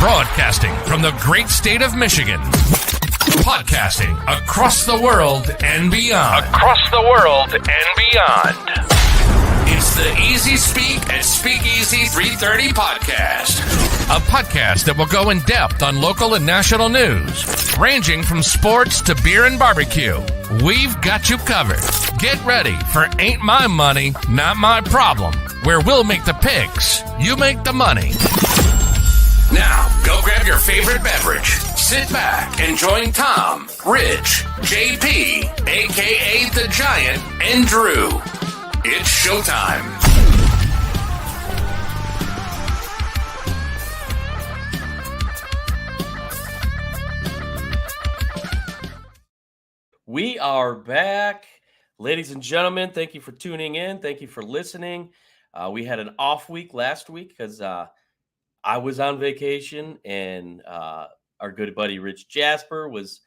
Broadcasting from the great state of Michigan. Podcasting across the world and beyond. Across the world and beyond. It's the Easyspeak at Speakeasy330 podcast. A podcast that will go in depth on local and national news, ranging from sports to beer and barbecue. We've got you covered. Get ready for Ain't My Money, Not My Problem, where we'll make the picks, you make the money. Now, go grab your favorite beverage, sit back, and join Tom, Rich, JP, a.k.a. The Giant, and Drew. It's showtime. We are back. Ladies and gentlemen, thank you for tuning in. Thank you for listening. We had an off week last week because I was on vacation, and our good buddy Rich Jasper was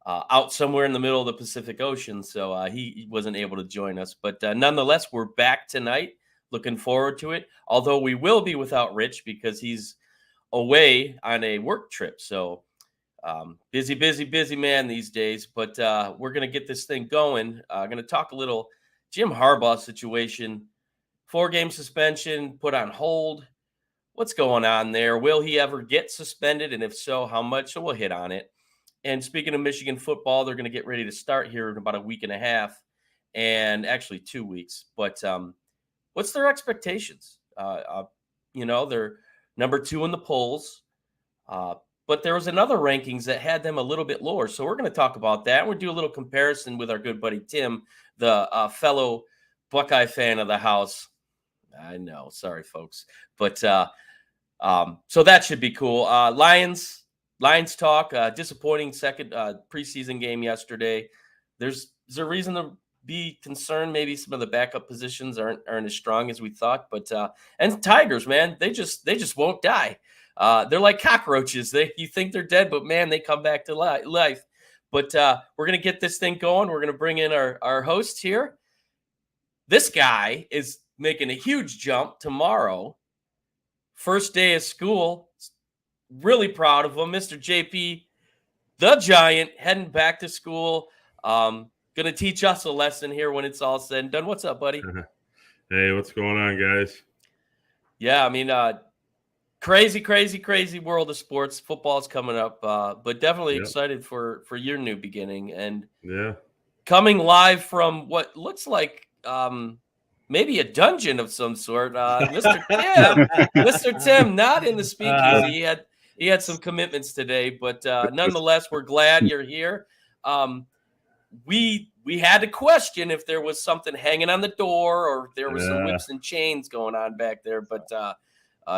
out somewhere in the middle of the Pacific Ocean, so he wasn't able to join us. But nonetheless, we're back tonight. Looking forward to it, although we will be without Rich because he's away on a work trip. So busy man these days. But we're going to get this thing going. Going to talk a little Jim Harbaugh situation, 4-game suspension, put on hold. What's going on there? Will he ever get suspended? And if so, how much? So we'll hit on it. And speaking of Michigan football, they're going to get ready to start here in about a week and a half, and actually 2 weeks. But what's their expectations? They're number 2 in the polls. But there was another rankings that had them a little bit lower. So we're going to talk about that. We'll do a little comparison with our good buddy Tim, the fellow Buckeye fan of the house. I know. Sorry, folks. But so that should be cool. Lions talk. Disappointing second preseason game yesterday. Is there a reason to be concerned? Maybe some of the backup positions aren't as strong as we thought. But and Tigers, man, they just won't die. They're like cockroaches. You think they're dead, but man, they come back to life. But we're gonna get this thing going. We're gonna bring in our host here. This guy is making a huge jump tomorrow. First day of school. Really proud of him. Mr. JP, the Giant, heading back to school. Going to teach us a lesson here when it's all said and done. What's up, buddy? Hey, what's going on, guys? Yeah, I mean, crazy world of sports. Football's coming up, but definitely excited for your new beginning. And coming live from what looks like maybe a dungeon of some sort. Mr. Tim, not in the speakeasy. He had some commitments today, but nonetheless, we're glad you're here. We had to question if there was something hanging on the door or if there was some whips and chains going on back there, but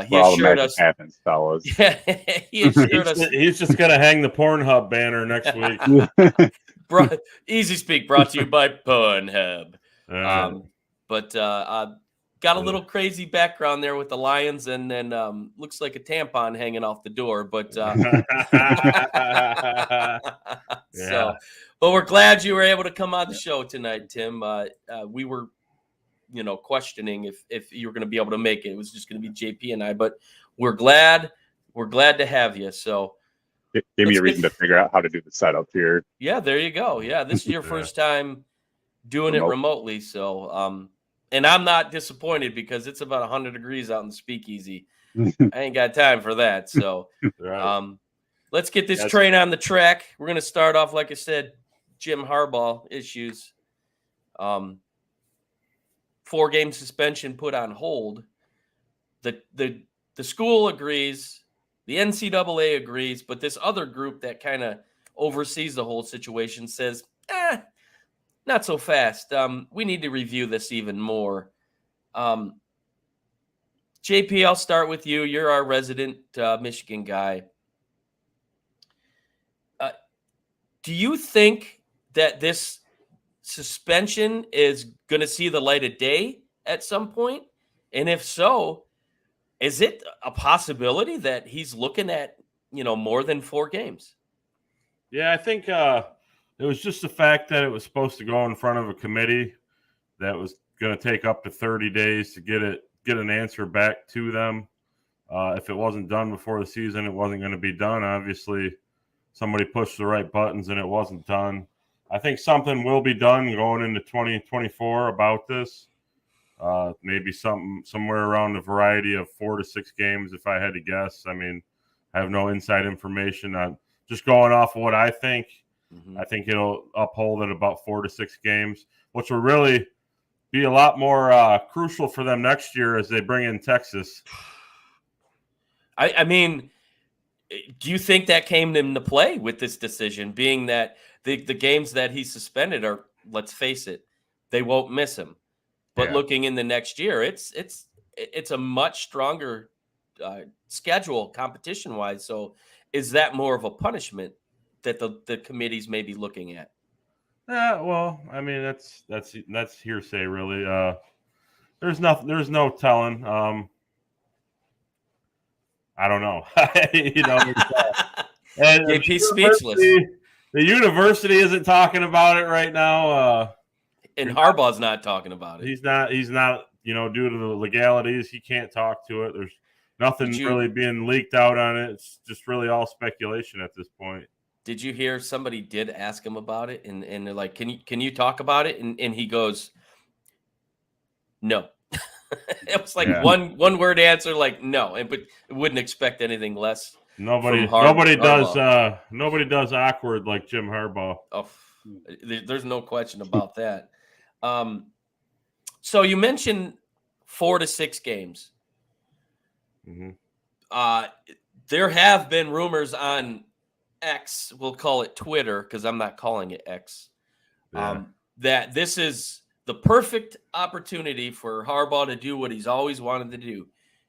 he assured us. Happens, fellas. Yeah, he assured us. He's just going to hang the Pornhub banner next week. Easyspeak brought to you by Pornhub. But got a little crazy background there with the Lions, and then looks like a tampon hanging off the door. But but we're glad you were able to come on the show tonight, Tim. We were, questioning if you were going to be able to make it. It was just going to be JP and I, but we're glad to have you. So give me a reason to figure out how to do the setup here. Yeah, there you go. Yeah, this is your first time doing it remotely. So, and I'm not disappointed because it's about 100 degrees out in the speakeasy. I ain't got time for that. So, let's get this train on the track. We're going to start off, like I said, Jim Harbaugh issues. 4-game suspension put on hold. The school agrees. The NCAA agrees. But this other group that kind of oversees the whole situation says, not so fast. We need to review this even more. JP, I'll start with you. You're our resident Michigan guy. Do you think that this suspension is going to see the light of day at some point? And if so, is it a possibility that he's looking at, more than 4 games? Yeah, I think it was just the fact that it was supposed to go in front of a committee that was going to take up to 30 days to get an answer back to them. If it wasn't done before the season, it wasn't going to be done. Obviously, somebody pushed the right buttons and it wasn't done. I think something will be done going into 2024 about this. Maybe somewhere around a variety of 4 to 6 games, if I had to guess. I mean, I have no inside information. I'm just going off of what I think. Mm-hmm. I think it'll uphold at about 4 to 6 games, which will really be a lot more crucial for them next year as they bring in Texas. I mean, do you think that came into play with this decision, being that the games that he suspended are, let's face it, they won't miss him. But looking in the next year, it's a much stronger schedule competition-wise. So is that more of a punishment that the committees may be looking at? Well, I mean, that's hearsay, really. There's no telling. I don't know. And JP's speechless. The university isn't talking about it right now. And Harbaugh's not talking about it. He's not. Due to the legalities, he can't talk to it. There's nothing really being leaked out on it. It's just really all speculation at this point. Did you hear somebody did ask him about it, and they're like, "Can you talk about it?" And he goes, "No." It was like one word answer, like no, but wouldn't expect anything less. Nobody does awkward like Jim Harbaugh. Oh, there's no question about that. So you mentioned 4 to 6 games. Mm-hmm. There have been rumors on X, we'll call it Twitter because I'm not calling it X, that this is the perfect opportunity for Harbaugh to do what he's always wanted to do,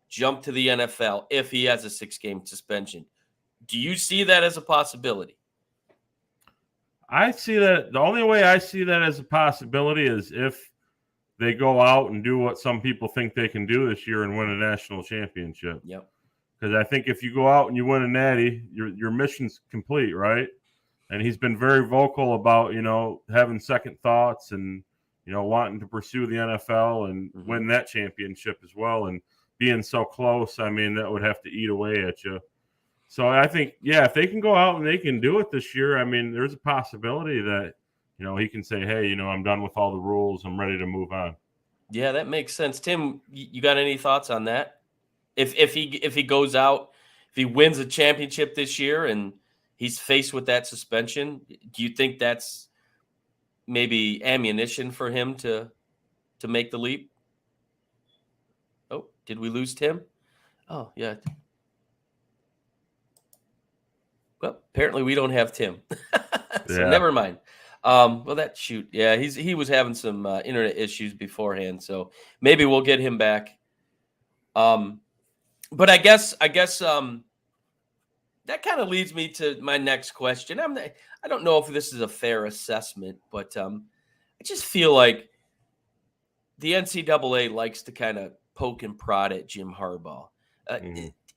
jump to the NFL if he has a 6-game suspension. Do you see that as a possibility? I see that. The only way I see that as a possibility is if they go out and do what some people think they can do this year and win a national championship. Yep. Because I think if you go out and you win a natty, your mission's complete, right? And he's been very vocal about, having second thoughts and, wanting to pursue the NFL and win that championship as well. And being so close, I mean, that would have to eat away at you. So I think, if they can go out and they can do it this year, I mean, there's a possibility that, he can say, hey, I'm done with all the rules. I'm ready to move on. Yeah, that makes sense. Tim, you got any thoughts on that? If he goes out, if he wins a championship this year and he's faced with that suspension, do you think that's maybe ammunition for him to make the leap? Oh, did we lose Tim? Oh, yeah. Well, apparently we don't have Tim. So never mind. He was having some internet issues beforehand, so maybe we'll get him back. But I guess that kind of leads me to my next question. I don't know if this is a fair assessment, but I just feel like the NCAA likes to kind of poke and prod at Jim Harbaugh.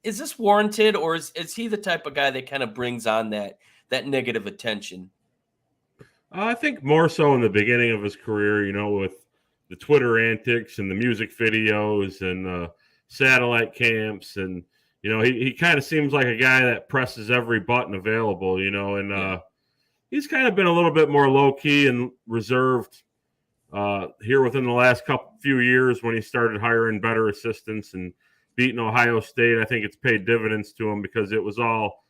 Is this warranted, or is he the type of guy that kind of brings on that negative attention? I think more so in the beginning of his career, with the Twitter antics and the music videos and satellite camps, and he kind of seems like a guy that presses every button available, and he's kind of been a little bit more low key and reserved here within the last few years when he started hiring better assistants and beating Ohio State. I think it's paid dividends to him because it was all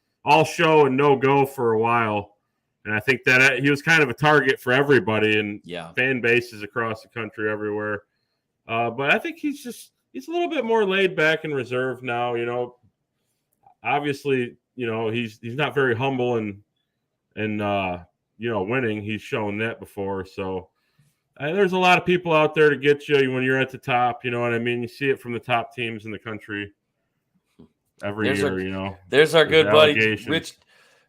show and no go for a while. And I think that he was kind of a target for everybody and fan bases across the country everywhere. But I think he's a little bit more laid back and reserved now. Obviously, he's not very humble and winning. He's shown that before. So there's a lot of people out there to get you when you're at the top. You know what I mean? You see it from the top teams in the country every year. There's our good buddy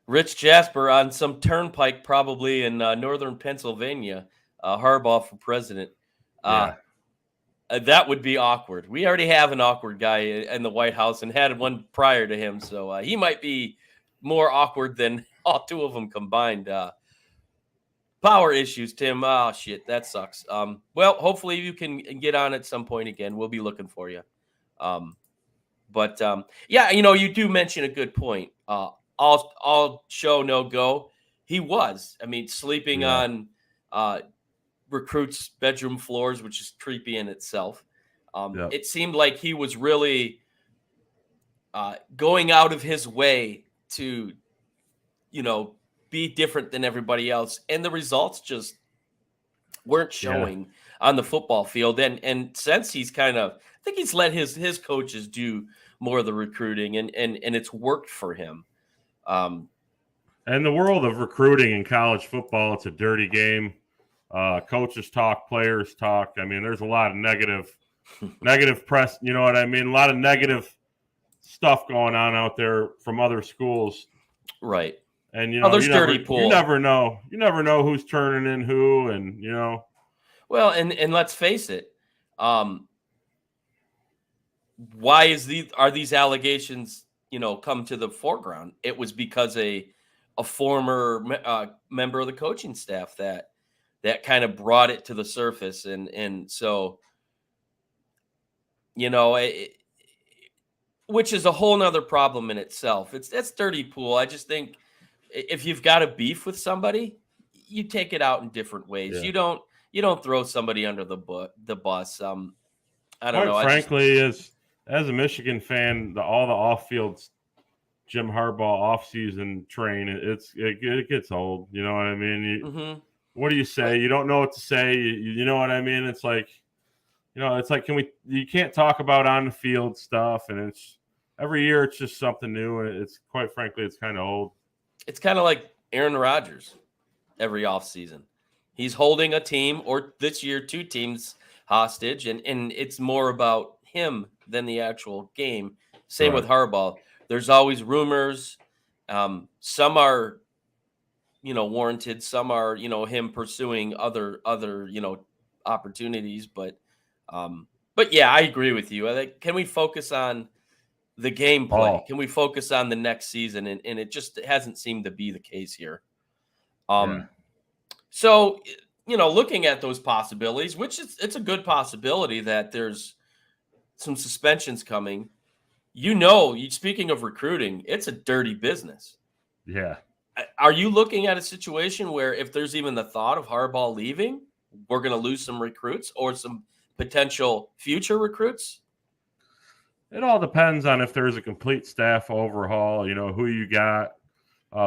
Rich Jasper on some turnpike, probably in northern Pennsylvania. Harbaugh for president. That would be awkward. We already have an awkward guy in the White House and had one prior to him, so he might be more awkward than all two of them combined. Power issues, Tim. Oh, shit, that sucks. Well, hopefully you can get on at some point again. We'll be looking for you. But yeah, you do mention a good point. All show, no go. He was. I mean, sleeping on recruits' bedroom floors, which is creepy in itself. It seemed like he was really going out of his way to, be different than everybody else. And the results just weren't showing on the football field. And since he's I think he's let his coaches do more of the recruiting, and it's worked for him. And the world of recruiting in college football, it's a dirty game. Coaches talk, players talk. I mean, there's a lot of negative press. You know what I mean? A lot of negative stuff going on out there from other schools. Right. And, there's dirty pool. You never know. You never know who's turning in who, and, Well, and let's face it. Why are these allegations, come to the foreground? It was because a former member of the coaching staff that kind of brought it to the surface. And so, which is a whole nother problem in itself. That's dirty pool. I just think if you've got a beef with somebody, you take it out in different ways. Yeah. You don't throw somebody under the bus. I don't know. Frankly, as a Michigan fan, all the off-field Jim Harbaugh offseason train, it gets old. You know what I mean? What do you say? You don't know what to say. You know what I mean? It's like, you can't talk about on the field stuff, and it's every year it's just something new, and it's quite frankly, it's kind of old. It's kind of like Aaron Rodgers every offseason. He's holding a team, or this year 2 teams, hostage, and it's more about him than the actual game. Same with Harbaugh. There's always rumors. Some are, warranted. Some are, him pursuing other opportunities. But yeah, I agree with you. I think, can we focus on the gameplay? Can we focus on the next season? And it just hasn't seemed to be the case here. So, looking at those possibilities, which it's a good possibility that there's some suspensions coming. Speaking of recruiting, it's a dirty business. Yeah. Are you looking at a situation where if there's even the thought of Harbaugh leaving, we're going to lose some recruits or some potential future recruits? It all depends on if there's a complete staff overhaul, who you got.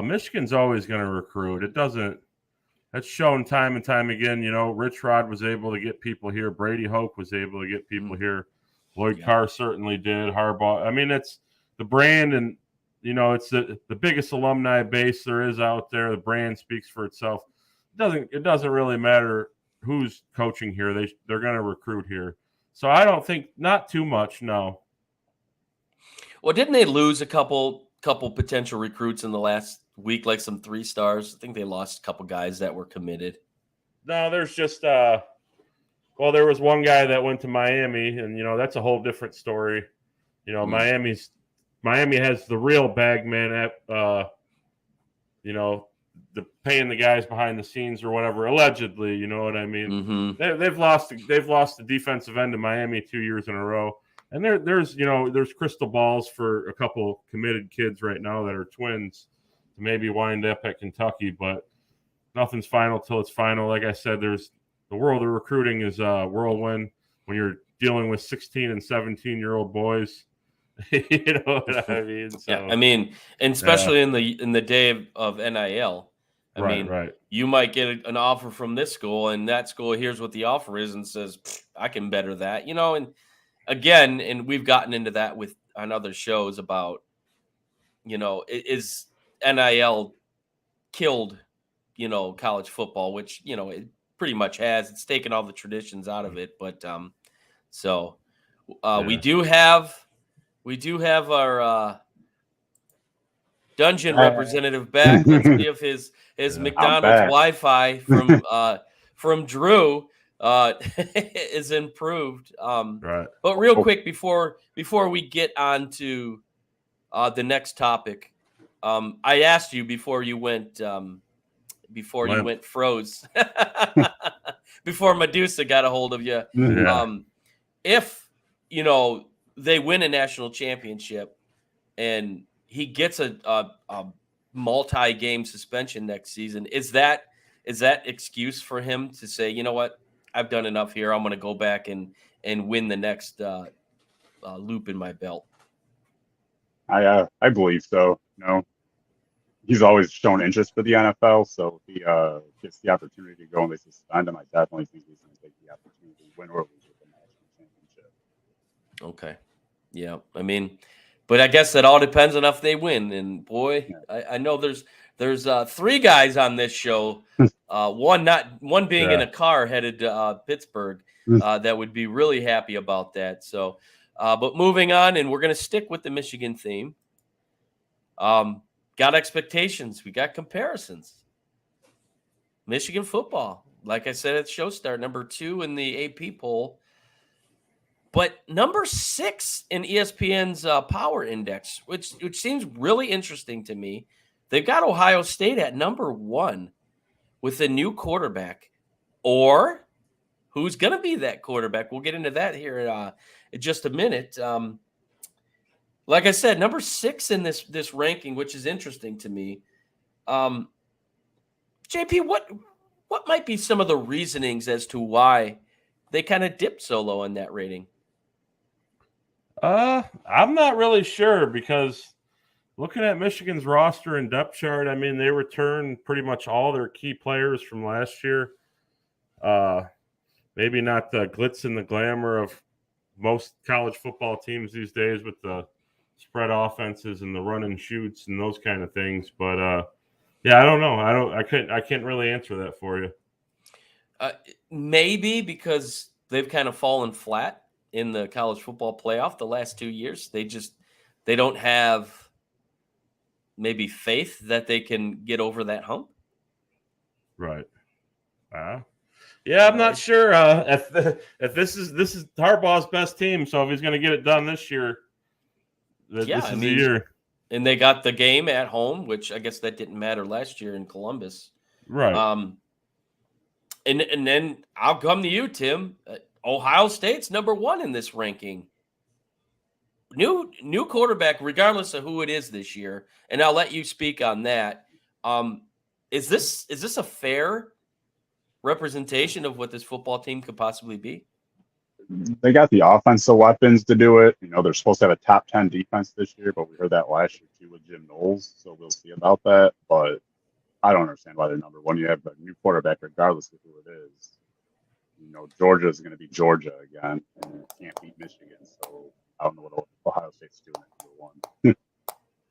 Michigan's always going to recruit. That's shown time and time again. Rich Rod was able to get people here. Brady Hoke was able to get people here. Lloyd Carr certainly did. Harbaugh. I mean, it's the brand, and it's the biggest alumni base there is out there. The brand speaks for itself. It doesn't really matter who's coaching here. They're going to recruit here. So I don't think not too much. No. Well, didn't they lose a couple potential recruits in the last week, like some 3 stars? I think they lost a couple guys that were committed. No, there's just there was one guy that went to Miami, and that's a whole different story. Miami has the real bag man at the paying the guys behind the scenes or whatever, allegedly. You know what I mean? They've lost the defensive end to Miami 2 years in a row. And there's crystal balls for a couple committed kids right now that are twins to maybe wind up at Kentucky, but nothing's final till it's final. Like I said, the world of recruiting is a whirlwind when you're dealing with 16 and 17-year-old boys. You know what I mean? So, yeah, I mean, and especially in the day of NIL. I mean, you might get an offer from this school, and that school hears what the offer is and says, I can better that, and again, and we've gotten into that on other shows about, is NIL killed, college football, which, it pretty much has. It's taken all the traditions out of it. But we do have our dungeon representative back. Let's see if his McDonald's Wi-Fi from Drew is improved. But real quick before we get on to the next topic, I asked you before you went froze, before Medusa got a hold of you, if they win a national championship and he gets a multi-game suspension next season, is that excuse for him to say, you know what, I've done enough here, I'm going to go back and win the next loop in my belt? I believe so. He's always shown interest for the NFL, so if he gets the opportunity to go and they suspend him, I definitely think he's going to take the opportunity to win or lose with the national championship. Okay. Yeah. I mean, but I guess that all depends on if they win. And boy, yeah. I know there's 3 guys on this show, one being in a car headed to Pittsburgh, that would be really happy about that. So, but moving on, and we're going to stick with the Michigan theme. Got expectations. We got comparisons. Michigan football, like I said at show start, number 2 in the AP poll, but number 6 in ESPN's Power Index, which seems really interesting to me. They've got Ohio State at number 1 with a new quarterback, or who's going to be that quarterback. We'll get into that here in just a minute. Like I said, number 6 in this ranking, which is interesting to me. JP, what might be some of the reasonings as to why they kind of dipped so low in that rating? I'm not really sure, because looking at Michigan's roster and depth chart, I mean, they returned pretty much all their key players from last year. Maybe not the glitz and the glamour of most college football teams these days with the spread offenses and the run and shoots and those kind of things. But yeah, I don't know. I can't really answer that for you. Maybe because they've kind of fallen flat in the college football playoff the last 2 years. They don't have maybe faith that they can get over that hump. Right. Yeah, I'm not sure if this is Harbaugh's best team. So if he's going to get it done this year, this is the year. And they got the game at home, which I guess that didn't matter last year in Columbus. Right. And then I'll come to you, Tim. Ohio State's number 1 in this ranking. New quarterback, regardless of who it is this year, and I'll let you speak on that. Is this a fair representation of what this football team could possibly be? They got the offensive weapons to do it. They're supposed to have a top 10 defense this year, but we heard that last year too with Jim Knowles, so we'll see about that. But I don't understand why they're number 1. You have a new quarterback regardless of who it is. Georgia is going to be Georgia again, and can't beat Michigan. So I don't know what Ohio State's doing at number 1.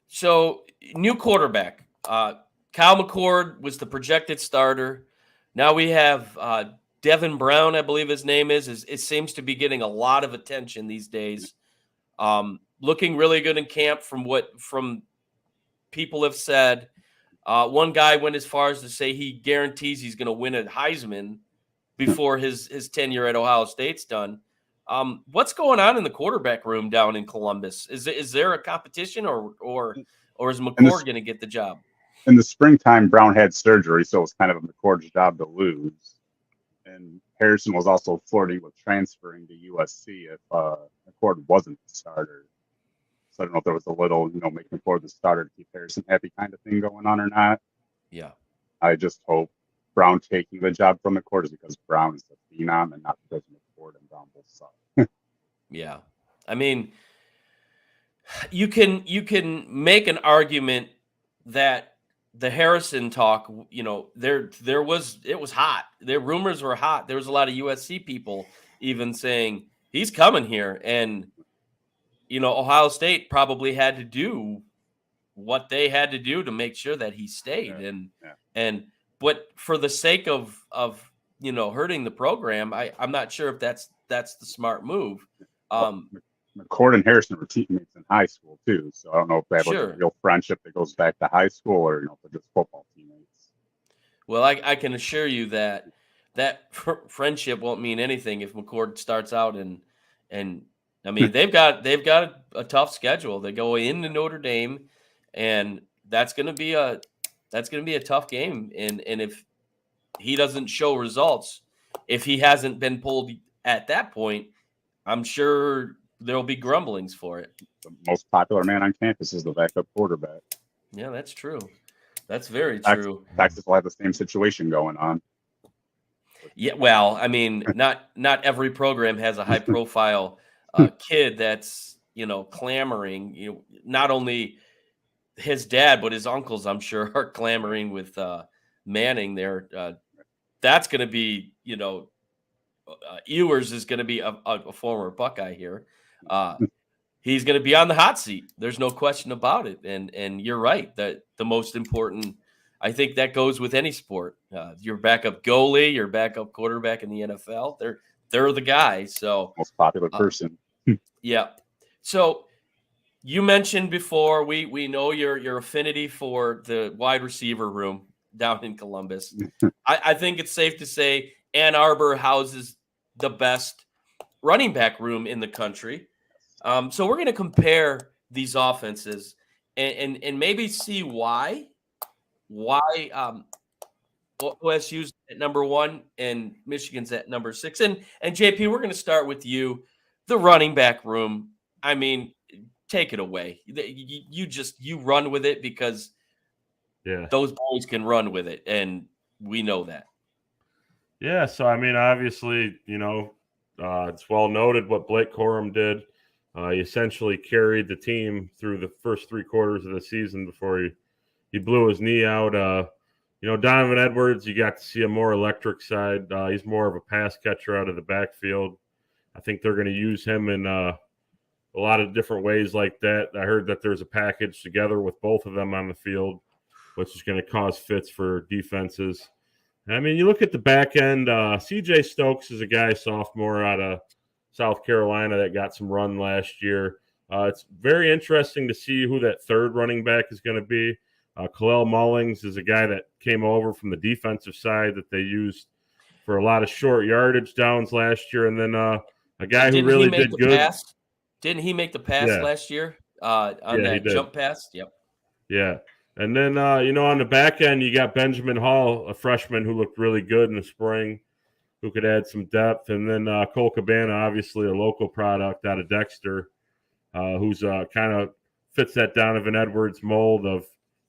So new quarterback. Kyle McCord was the projected starter. Now we have Devin Brown, I believe his name is. It seems to be getting a lot of attention these days. Looking really good in camp from people have said. One guy went as far as to say he guarantees he's going to win a Heisman before his tenure at Ohio State's done. What's going on in the quarterback room down in Columbus? Is there a competition, or is McCord going to get the job? In the springtime, Brown had surgery, so it was kind of a McCord's job to lose. And Harrison was also flirting with transferring to USC if McCord wasn't the starter. So I don't know if there was a little, make McCord the starter to keep Harrison happy kind of thing going on or not. Yeah. I just hope Brown taking the job from McCord is because Brown is the phenom and not because McCord and Brown both suck. Yeah. I mean, you can make an argument that the Harrison talk, it was hot. Their rumors were hot. There was a lot of USC people even saying he's coming here, and Ohio State probably had to do what they had to do to make sure that he stayed. But for the sake of hurting the program, I'm not sure if that's the smart move. McCord and Harrison were teammates in high school too, so I don't know if they have a real friendship that goes back to high school, or if they're just football teammates. Well, I can assure you that friendship won't mean anything if McCord starts out and I mean they've got a tough schedule. They go into Notre Dame, and that's going to be a tough game. And if he doesn't show results, if he hasn't been pulled at that point, I'm sure there'll be grumblings for it. The most popular man on campus is the backup quarterback. Yeah, that's true. That's very true. Texas will have the same situation going on. Yeah, well, I mean, not every program has a high profile kid that's, clamoring. Not only his dad, but his uncles, I'm sure, are clamoring with Manning there. That's going to be, Ewers is going to be a former Buckeye here. He's going to be on the hot seat. There's no question about it. And you're right that the most important, I think that goes with any sport. Your backup goalie, your backup quarterback in the NFL, they're the guys. So most popular person. Yeah. So you mentioned before, we know your affinity for the wide receiver room down in Columbus. I think it's safe to say Ann Arbor houses the best running back room in the country. So we're going to compare these offenses and maybe see why OSU's at number 1 and Michigan's at number 6. And JP, we're going to start with you. The running back room, I mean, take it away. You run with it because those boys can run with it, and we know that. Yeah, so I mean, obviously, it's well noted what Blake Corum did. He essentially carried the team through the first 3 quarters of the season before he blew his knee out. Donovan Edwards, you got to see a more electric side. He's more of a pass catcher out of the backfield. I think they're going to use him in a lot of different ways like that. I heard that there's a package together with both of them on the field, which is going to cause fits for defenses. I mean, you look at the back end, C.J. Stokes is a guy, sophomore out of South Carolina that got some run last year. It's very interesting to see who that third running back is going to be. Khalil Mullings is a guy that came over from the defensive side that they used for a lot of short yardage downs last year. And then a guy who really did good. Pass? Didn't he make the pass last year on that jump pass? Yep. Yeah. And then, on the back end, you got Benjamin Hall, a freshman who looked really good in the spring, who could add some depth. And then Cole Cabana, obviously a local product out of Dexter, who's kind of fits that Donovan Edwards mold of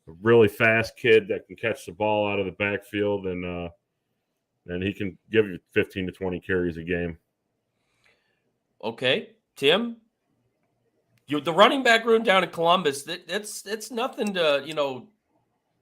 a really fast kid that can catch the ball out of the backfield, and he can give you 15 to 20 carries a game. Okay, Tim, the running back room down in Columbus, it's nothing to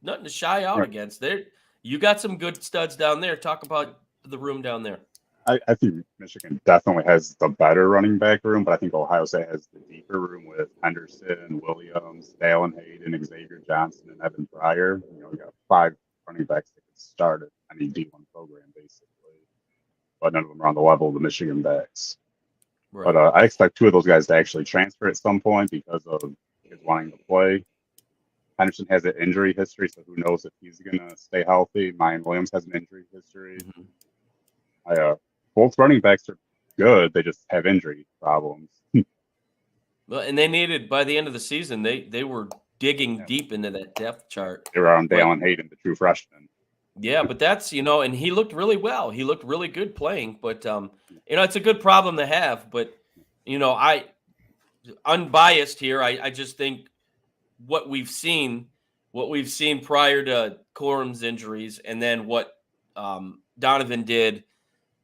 nothing to shy out against. There, you got some good studs down there. Talk about the room down there. I think Michigan definitely has the better running back room, but I think Ohio State has the deeper room with Henderson, Williams, Dallin Hayden, Xavier Johnson, and Evan Pryor. We got 5 running backs that could start at any D1 program, basically. But none of them are on the level of the Michigan backs. Right. But I expect 2 of those guys to actually transfer at some point because of his wanting to play. Henderson has an injury history, so who knows if he's going to stay healthy. Mayan Williams has an injury history. Mm-hmm. Both running backs are good. They just have injury problems. Well, and they needed, by the end of the season, they were digging deep into that depth chart. They were on Dallin Hayden, the true freshman. Yeah, but that's, and he looked really well. He looked really good playing. But, it's a good problem to have. But, I, unbiased here, I just think what we've seen prior to Corum's injuries and then what Donovan did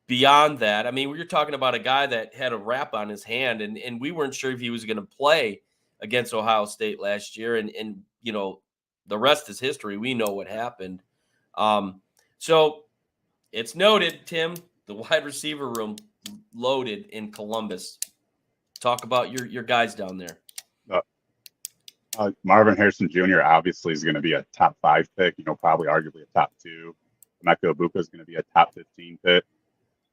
beyond that. I mean, we were talking about a guy that had a wrap on his hand, and we weren't sure if he was going to play against Ohio State last year. And the rest is history. We know what happened. So it's noted, Tim, the wide receiver room loaded in Columbus. Talk about your guys down there. Marvin Harrison Jr. obviously is going to be a top 5 pick, probably arguably a top 2. Emeka Ibuka is going to be a top 15 pick.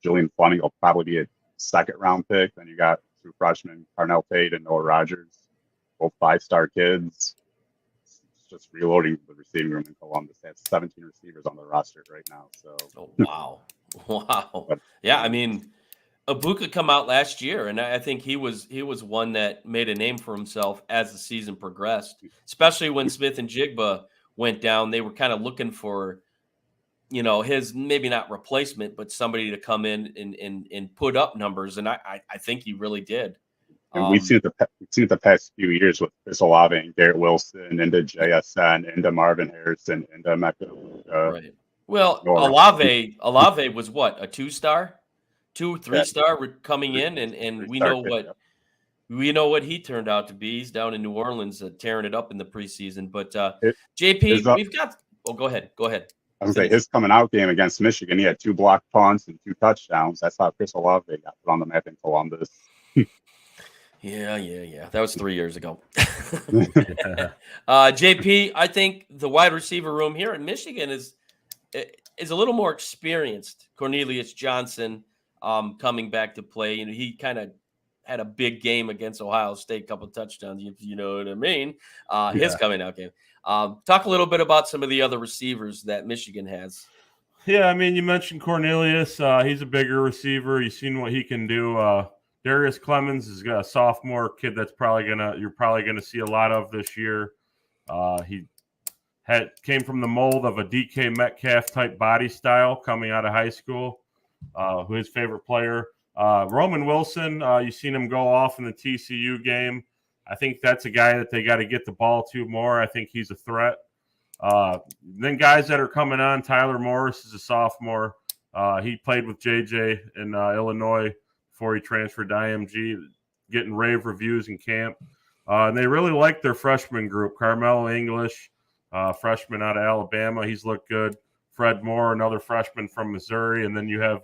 Julian Fleming will probably be a 2nd-round pick. Then you got 2 freshmen, Carnell Tate and Noah Rogers, both 5-star kids. It's just reloading the receiving room in Columbus. They have 17 receivers on the roster right now. So, wow. Yeah, I mean, Ibuka come out last year, and I think he was one that made a name for himself as the season progressed. Especially when Smith and Jigba went down, they were kind of looking for, his maybe not replacement, but somebody to come in and put up numbers. And I think he really did. And we've seen it the past few years with Chris Olave and Garrett Wilson, into JSN, into Marvin Harrison, into Mecca. Right. Well, Olave was what, a 2-star, 3-star coming in, and we know what he turned out to be. He's down in New Orleans tearing it up in the preseason. But JP, we've got. Oh, go ahead. I was gonna say his coming out game against Michigan, he had 2 blocked punts and 2 touchdowns. That's how Chris Olave got put on the map in Columbus. Yeah. That was 3 years ago. JP, I think the wide receiver room here in Michigan is a little more experienced. Cornelius Johnson coming back to play. You know, he kind of had a big game against Ohio State, couple touchdowns, if you know what I mean. His coming out game. Talk a little bit about some of the other receivers that Michigan has. Yeah, I mean, you mentioned Cornelius. He's a bigger receiver. You've seen what he can do. Darius Clemens is a sophomore kid that's you're probably gonna see a lot of this year. He came from the mold of a DK Metcalf type body style coming out of high school. His favorite player, Roman Wilson. You've seen him go off in the TCU game. I think that's a guy that they got to get the ball to more. I think he's a threat. Then guys that are coming on, Tyler Morris is a sophomore. He played with JJ in Illinois before he transferred to IMG, getting rave reviews in camp. And they really like their freshman group. Carmelo English, freshman out of Alabama. He's looked good. Fred Moore, another freshman from Missouri. And then you have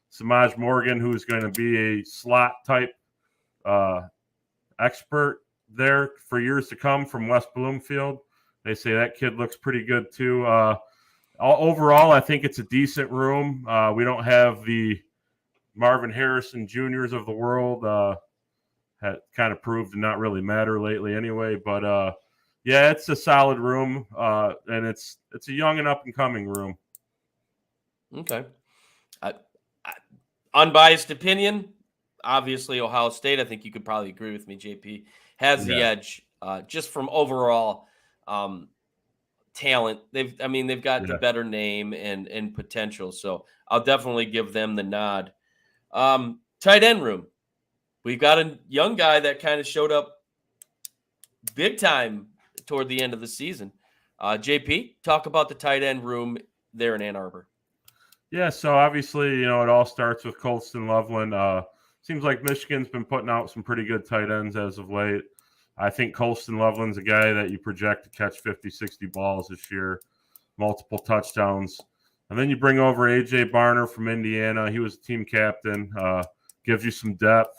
Samaj Morgan, who's going to be a slot type expert there for years to come from West Bloomfield. They say that kid looks pretty good too. Overall, I think it's a decent room. We don't have the Marvin Harrison Juniors of the world. Had kind of proved to not really matter lately anyway. But yeah, it's a solid room, and it's a young and up and coming room. Okay. Unbiased opinion. Obviously, Ohio State, I think you could probably agree with me, JP, has the edge just from overall talent. They've got the better name and potential. So I'll definitely give them the nod. Tight end room. We've got a young guy that kind of showed up big time toward the end of the season. JP, talk about the tight end room there in Ann Arbor. Yeah, so obviously, it all starts with Colston Loveland. Seems like Michigan's been putting out some pretty good tight ends as of late. I think Colston Loveland's a guy that you project to catch 50, 60 balls this year, multiple touchdowns. And then you bring over A.J. Barner from Indiana. He was a team captain, gives you some depth.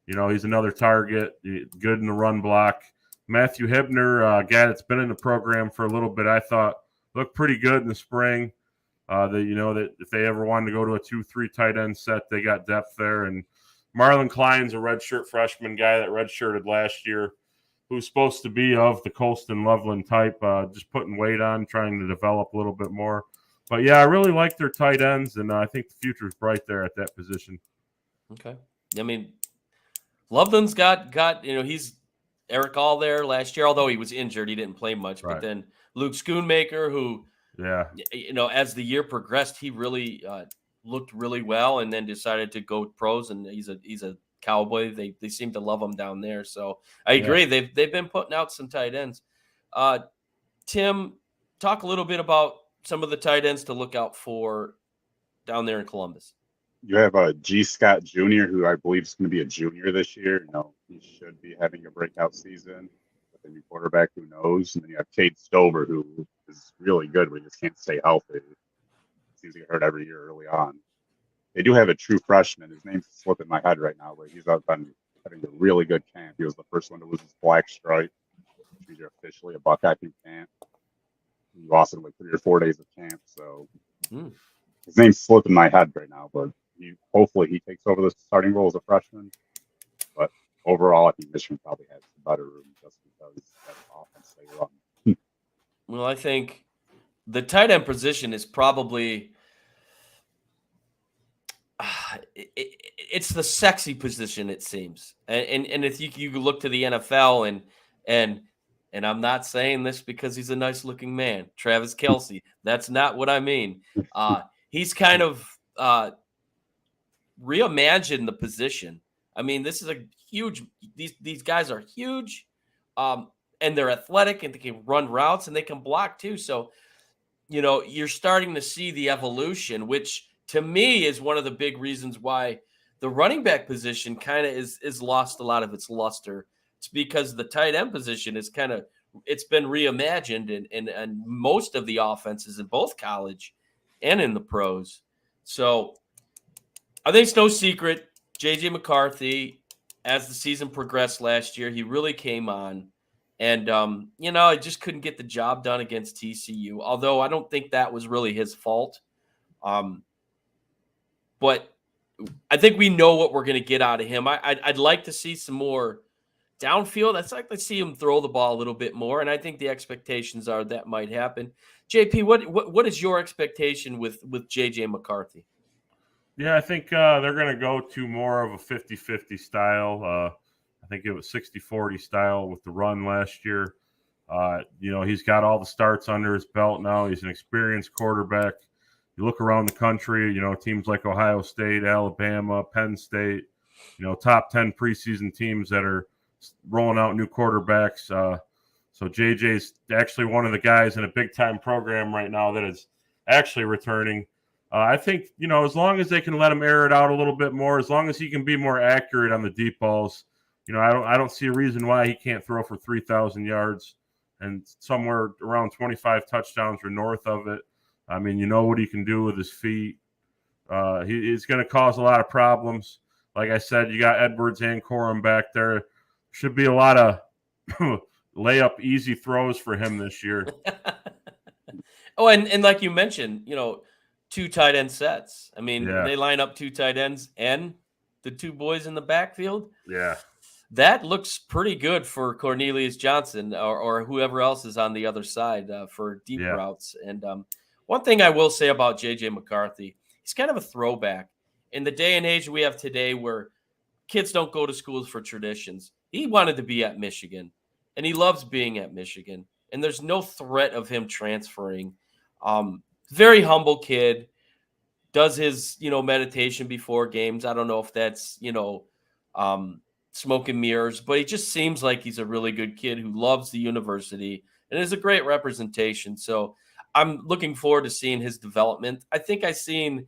He's another target, good in the run block. Matthew Hebner, a guy that's been in the program for a little bit, I thought looked pretty good in the spring. That if they ever wanted to go to a 2-3 tight end set, they got depth there. And Marlon Klein's a redshirt freshman guy that redshirted last year, who's supposed to be of the Colston Loveland type, just putting weight on, trying to develop a little bit more. But, yeah, I really like their tight ends, and I think the future is bright there at that position. Okay. I mean, Loveland's got he's Eric All there last year, although he was injured. He didn't play much. Right. But then Luke Schoonmaker, who, as the year progressed, he really looked really well and then decided to go pros, and he's a Cowboy. They seem to love him down there. So I agree. They've been putting out some tight ends. Tim, talk a little bit about some of the tight ends to look out for down there in Columbus. You have G. Scott Jr., who I believe is going to be a junior this year. He should be having a breakout season. With a new quarterback, who knows? And then you have Cade Stover, who is really good, but he just can't stay healthy. Seems to get hurt every year early on. They do have a true freshman. His name's slipping my head right now, but he's been having a really good camp. He was the first one to lose his black stripe, which means you're officially a Buckeye camp. He lost it in like 3 or 4 days of camp. So his name's slipping my head right now, but hopefully he takes over the starting role as a freshman. But overall, I think Michigan probably has a better room just because that offense they run. Well, I think the tight end position is probably it's the sexy position, it seems. And if you look to the NFL and I'm not saying this because he's a nice looking man, Travis Kelce, that's not what I mean. He's kind of reimagined the position. I mean, this is a huge. These guys are huge, and they're athletic, and they can run routes, and they can block too. So, you're starting to see the evolution, which to me is one of the big reasons why the running back position kind of is lost a lot of its luster. It's because the tight end position is it's been reimagined and most of the offenses in both college and in the pros. So I think it's no secret, J.J. McCarthy, as the season progressed last year, he really came on. And, I just couldn't get the job done against TCU, although I don't think that was really his fault. But I think we know what we're going to get out of him. I'd like to see some more downfield. I'd like to see him throw the ball a little bit more, and I think the expectations are that might happen. JP, what is your expectation with J.J. McCarthy? Yeah, I think they're going to go to more of a 50-50 style. I think it was 60-40 style with the run last year. He's got all the starts under his belt now. He's an experienced quarterback. You look around the country, teams like Ohio State, Alabama, Penn State, top 10 preseason teams that are rolling out new quarterbacks. So JJ's actually one of the guys in a big-time program right now that is actually returning. I think, as long as they can let him air it out a little bit more, as long as he can be more accurate on the deep balls, I don't see a reason why he can't throw for 3,000 yards and somewhere around 25 touchdowns or north of it. I mean, what he can do with his feet. He's going to cause a lot of problems. Like I said, you got Edwards and Corum back there. Should be a lot of layup easy throws for him this year. Oh, and like you mentioned, 2 tight end sets. I mean, They line up 2 tight ends and the 2 boys in the backfield. Yeah. That looks pretty good for Cornelius Johnson or whoever else is on the other side for deep routes. And one thing I will say about J.J. McCarthy, he's kind of a throwback. In the day and age we have today where kids don't go to schools for traditions, he wanted to be at Michigan, and he loves being at Michigan. And there's no threat of him transferring. Very humble kid, does his, meditation before games. I don't know if that's, smoke and mirrors, but he just seems like he's a really good kid who loves the university and is a great representation. So I'm looking forward to seeing his development. I think I seen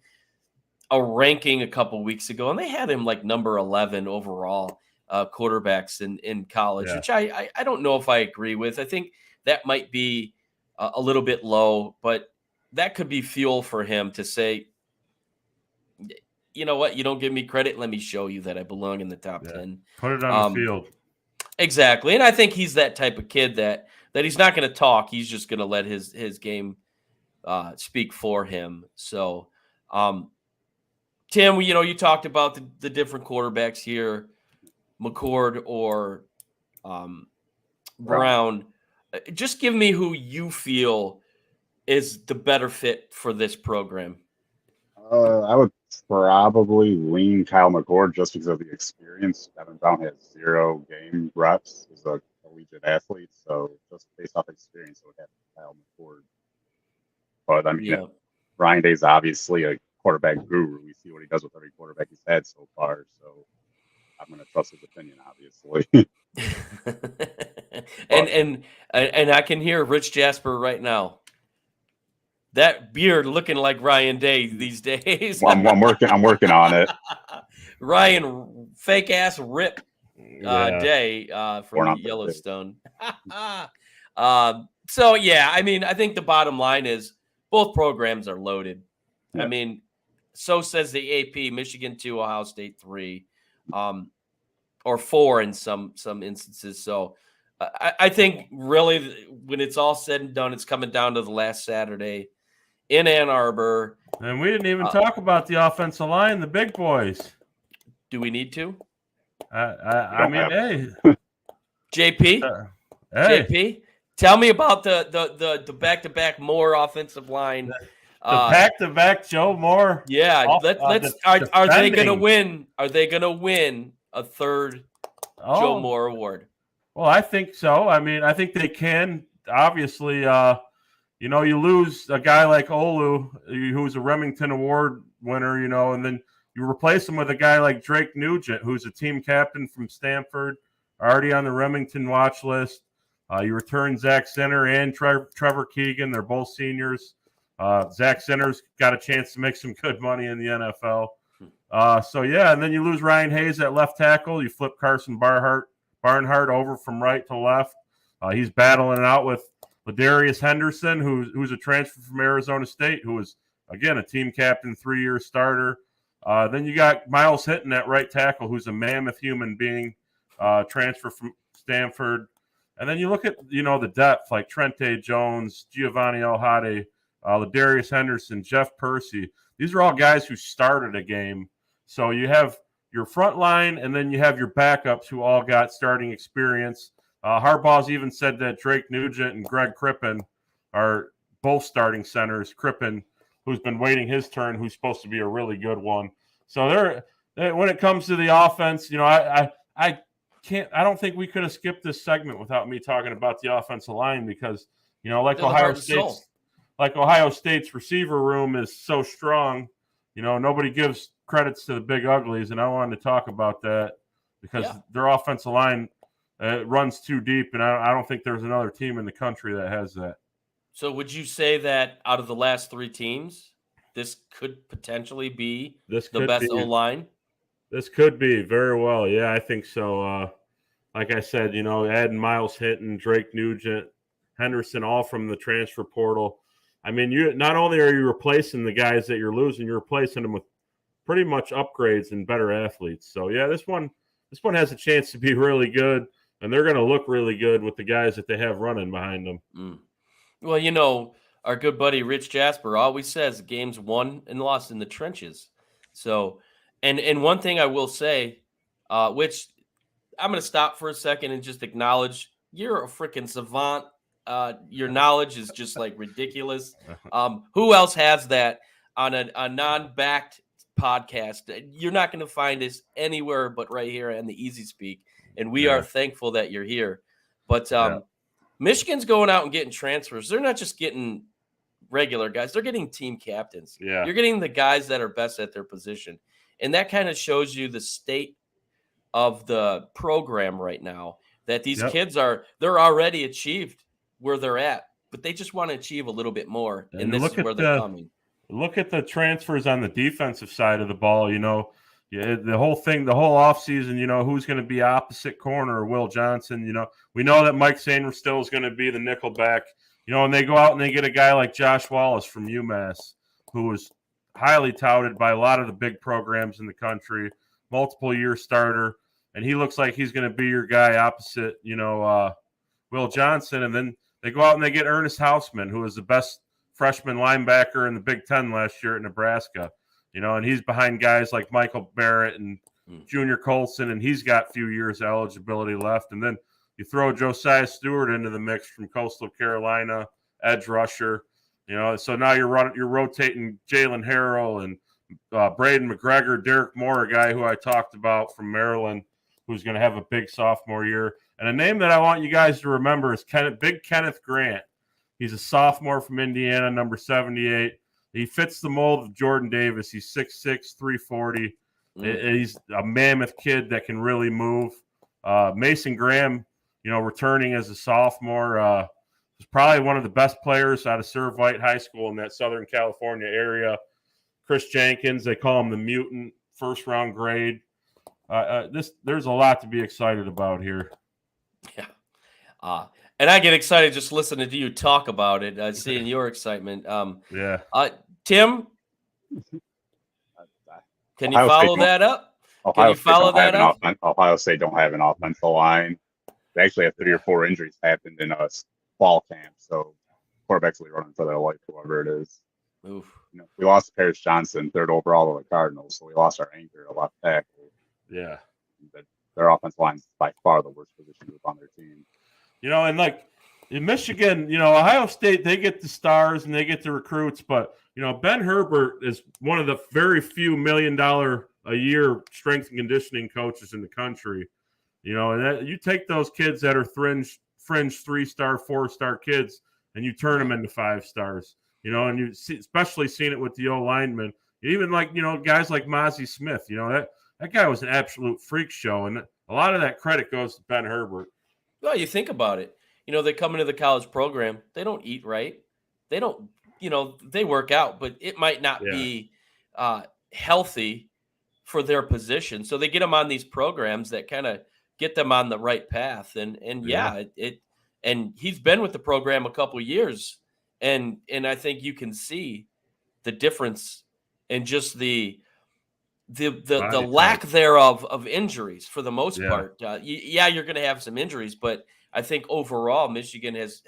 a ranking a couple weeks ago, and they had him like number 11 overall quarterbacks in college, which I don't know if I agree with. I think that might be a little bit low, but that could be fuel for him to say, you know what, you don't give me credit, let me show you that I belong in the top 10. Put it on the field. Exactly. And I think he's that type of kid that he's not going to talk. He's just going to let his game speak for him. So, Tim, you talked about the different quarterbacks here, McCord or Brown. Just give me who you feel is the better fit for this program. I would probably lean Kyle McCord just because of the experience. Devin Brown has 0 game reps as a collegiate athlete, so just based off experience, I would have Kyle McCord. But I mean, Ryan Day's obviously a quarterback guru. We see what he does with every quarterback he's had so far, so I'm going to trust his opinion, obviously. and I can hear Rich Jasper right now. That beard looking like Ryan Day these days. Well, I'm working on it. Ryan, fake ass Rip Day from Yellowstone. So yeah, I mean, I think the bottom line is both programs are loaded. Yeah. I mean, so says the AP. Michigan 2, Ohio State 3, or 4 in some instances. So I think really when it's all said and done, it's coming down to the last Saturday in Ann Arbor. And we didn't even talk about the offensive line, the big boys. Do we need to? I mean, hey. JP? JP? Tell me about the back-to-back Moore offensive line. The back-to-back Joe Moore. Yeah. Are they going to win? Are they going to win a third Joe Moore award? Well, I think so. I mean, I think they can. Obviously, you lose a guy like Olu, who's a Remington Award winner, and then you replace him with a guy like Drake Nugent, who's a team captain from Stanford, already on the Remington watch list. You return Zach Zinner and Trevor Keegan. They're both seniors. Zach Zinner's got a chance to make some good money in the NFL. And then you lose Ryan Haase at left tackle. You flip Carson Barnhart over from right to left. He's battling it out with Ladarius Henderson, who's a transfer from Arizona State, who was, again, a team captain, 3-year starter. Then you got Miles Hinton at right tackle, who's a mammoth human being, transfer from Stanford. And then you look at, the depth, like Trente Jones, Giovanni Alhade, Ladarius Henderson, Jeff Percy. These are all guys who started a game. So you have your front line, and then you have your backups who all got starting experience. Harbaugh's even said that Drake Nugent and Greg Crippen are both starting centers. Crippen, who's been waiting his turn, who's supposed to be a really good one. So when it comes to the offense, I don't think we could have skipped this segment without me talking about the offensive line because, like Ohio State's receiver room is so strong, nobody gives credits to the big uglies, and I wanted to talk about that because their offensive line runs too deep, and I don't think there's another team in the country that has that. So would you say that out of the last 3 teams, this could potentially be the best O-line? This could be, very well. Yeah, I think so. Like I said, adding Miles Hinton, Drake Nugent, Henderson, all from the transfer portal. I mean, you not only are you replacing the guys that you're losing, you're replacing them with pretty much upgrades and better athletes. So, yeah, this one has a chance to be really good, and they're going to look really good with the guys that they have running behind them. Mm. Well, our good buddy Rich Jasper always says games won and lost in the trenches. So, and one thing I will say, which I'm going to stop for a second and just acknowledge, you're a freaking savant. Your knowledge is just like ridiculous. Who else has that on a non-backed podcast? You're not going to find us anywhere but right here on the Easyspeak, and we are thankful that you're here. But Michigan's going out and getting transfers. They're not just getting regular guys. They're getting team captains. Yeah. You're getting the guys that are best at their position. And that kind of shows you the state of the program right now, that these kids they're already achieved where they're at, but they just want to achieve a little bit more. And this is where they're coming. Look at the transfers on the defensive side of the ball. The whole offseason, who's going to be opposite corner, Will Johnson. We know that Mike Sainer still is going to be the nickelback. And they go out and they get a guy like Josh Wallace from UMass, who was highly touted by a lot of the big programs in the country, multiple-year starter, and he looks like he's going to be your guy opposite, Will Johnson. And then they go out and they get Ernest Hausman, who was the best freshman linebacker in the Big Ten last year at Nebraska. And he's behind guys like Michael Barrett and Junior Colson, and he's got a few years of eligibility left. And then you throw Josiah Stewart into the mix from Coastal Carolina, edge rusher. So now you're rotating Jalen Harrell and Braden McGregor, Derek Moore, a guy who I talked about from Maryland, who's going to have a big sophomore year. And a name that I want you guys to remember is Big Kenneth Grant. He's a sophomore from Indiana, number 78. He fits the mold of Jordan Davis. He's 6'6", 340. He's a mammoth kid that can really move. Mason Graham, returning as a sophomore, is probably one of the best players out of Servite High School in that Southern California area. Chris Jenkins, they call him the mutant, first-round grade. There's a lot to be excited about here. Yeah. And I get excited just listening to you talk about it, seeing your excitement. Tim, can you follow that up? Ohio State don't have an offensive line. They actually have 3 or 4 injuries happened in fall camp, so quarterback's really running for their life, whoever it is. Oof. We lost Paris Johnson, 3rd overall to the Cardinals, so we lost our anchor, a left tackle. Yeah. But their offensive line is by far the worst position group on their team. And like in Michigan, Ohio State, they get the stars and they get the recruits, but Ben Herbert is one of the very few $1 million a year strength and conditioning coaches in the country. And you take those kids that are fringe 3-star, 4-star kids, and you turn them into 5 stars. And you see, especially seen it with the O linemen. Even like, guys like Mozzie Smith, that guy was an absolute freak show. And a lot of that credit goes to Ben Herbert. Well, you think about it. They come into the college program. They don't eat right. They don't, they work out, but it might not be healthy for their position. So they get them on these programs that kind of get them on the right path. And he's been with the program a couple of years. And I think you can see the difference in just the lack thereof of injuries for the most part. You're going to have some injuries, but I think overall Michigan has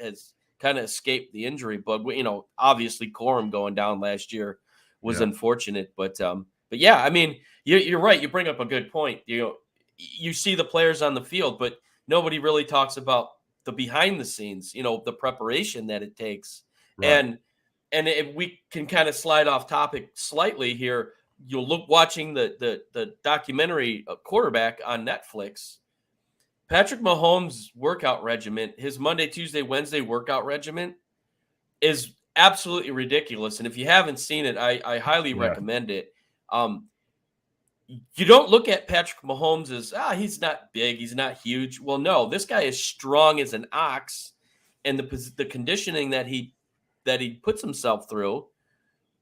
kind of escaped the injury bug. Obviously Corum going down last year was unfortunate, but yeah, I mean, you're right. You bring up a good point. You see the players on the field, but nobody really talks about the behind the scenes, the preparation that it takes. Right. And if we can kind of slide off topic slightly here, you'll watching the documentary Quarterback on Netflix. Patrick Mahomes' workout regimen, his Monday, Tuesday, Wednesday workout regimen is absolutely ridiculous. And if you haven't seen it, I highly recommend it. You don't look at Patrick Mahomes as, he's not big, he's not huge. Well, no, this guy is strong as an ox, and the conditioning that he puts himself through,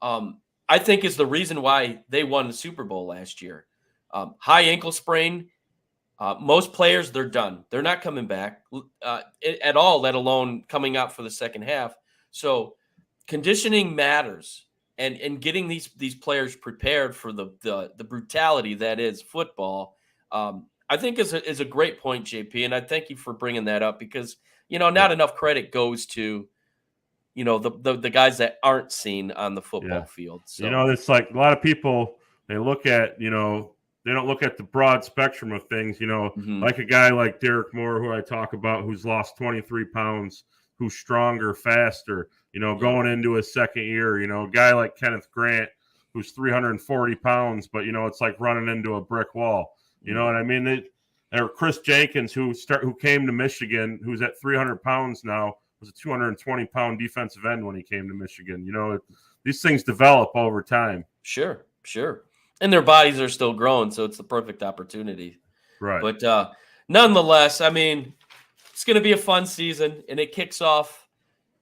I think is the reason why they won the Super Bowl last year. High ankle sprain. Most players, they're done. They're not coming back at all, let alone coming out for the second half. So conditioning matters, and getting these players prepared for the brutality that is football, I think is a great point, JP. And I thank you for bringing that up, because, not enough credit goes to, the guys that aren't seen on the football field. So, it's like a lot of people, they look at, they don't look at the broad spectrum of things, like a guy like Derek Moore, who I talk about, who's lost 23 pounds, who's stronger, faster, going into his second year, a guy like Kenneth Grant, who's 340 pounds, but, it's like running into a brick wall. You know what I mean? Or Chris Jenkins, who came to Michigan, who's at 300 pounds now, was a 220-pound defensive end when he came to Michigan. These things develop over time. Sure. And their bodies are still growing, so it's the perfect opportunity. Right. But nonetheless, I mean, it's going to be a fun season, and it kicks off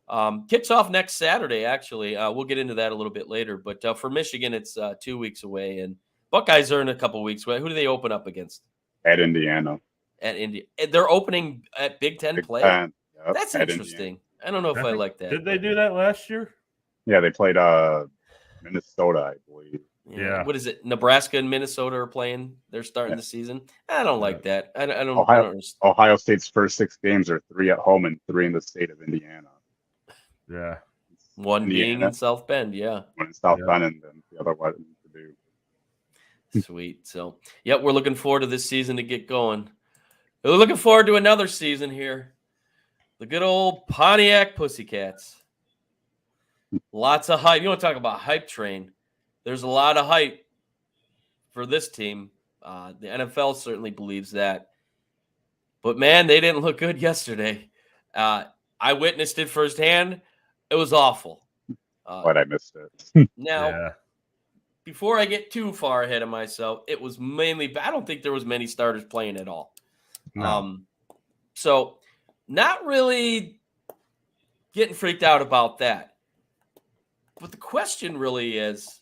next Saturday, actually. We'll get into that a little bit later. But for Michigan, it's 2 weeks away, and Buckeyes are in a couple weeks away. Who do they open up against? At Indiana. At Indiana. They're opening at Big Ten play? Yep, that's interesting. Indiana. I don't know if I like that. Did they do that last year? Yeah, they played Minnesota, I believe. Yeah. What is it? Nebraska and Minnesota are playing. They're starting the season. I don't like that. I don't. Ohio State's first 6 games are 3 at home and 3 in the state of Indiana. Yeah. One Indiana, being in South Bend. Yeah. One in South Bend, and then the other one to do. Sweet. So, we're looking forward to this season to get going. We're looking forward to another season here. The good old Pontiac Pussycats. Lots of hype. You want to talk about hype train? There's a lot of hype for this team. The NFL certainly believes that. But, man, they didn't look good yesterday. I witnessed it firsthand. It was awful. But I missed it. Now, before I get too far ahead of myself, it was mainly – I don't think there was many starters playing at all. No. So, not really getting freaked out about that. But the question really is,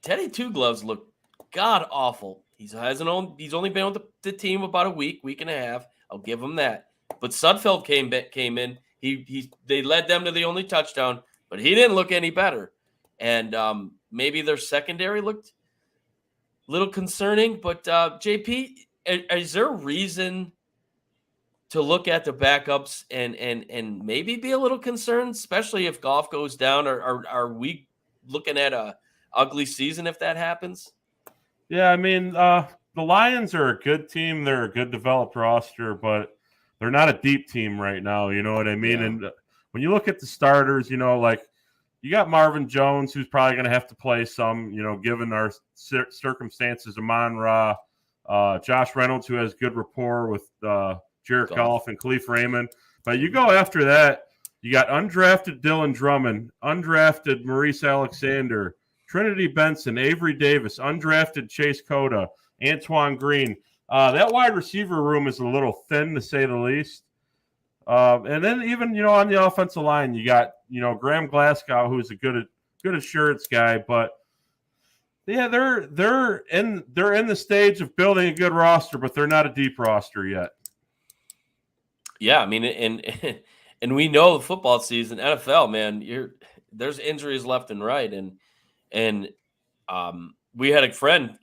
Teddy Two Gloves looked god-awful. He's only been with the team about a week and a half. I'll give him that. But Sudfeld came in. They led them to the only touchdown, but he didn't look any better. And maybe their secondary looked a little concerning. But, JP, is there a reason to look at the backups and maybe be a little concerned, especially if Goff goes down? Or are we looking at a ugly season if that happens? Yeah, I mean, the Lions are a good team. They're a good developed roster, but they're not a deep team right now. You know what I mean? Yeah. And when you look at the starters, like you got Marvin Jones, who's probably going to have to play some, given our circumstances. Amon-Ra, Josh Reynolds, who has good rapport with Jared Goff and Khalif Raymond. But you go after that, you got undrafted Dylan Drummond, undrafted Maurice Alexander, Trinity Benson, Avery Davis, undrafted Chase Cota, Antoine Green. That wide receiver room is a little thin, to say the least. And then even, on the offensive line, you got, Graham Glasgow, who's a good assurance guy, but yeah, they're in the stage of building a good roster, but they're not a deep roster yet. Yeah, I mean, and we know the football season, NFL, man, there's injuries left and right, and we had a friend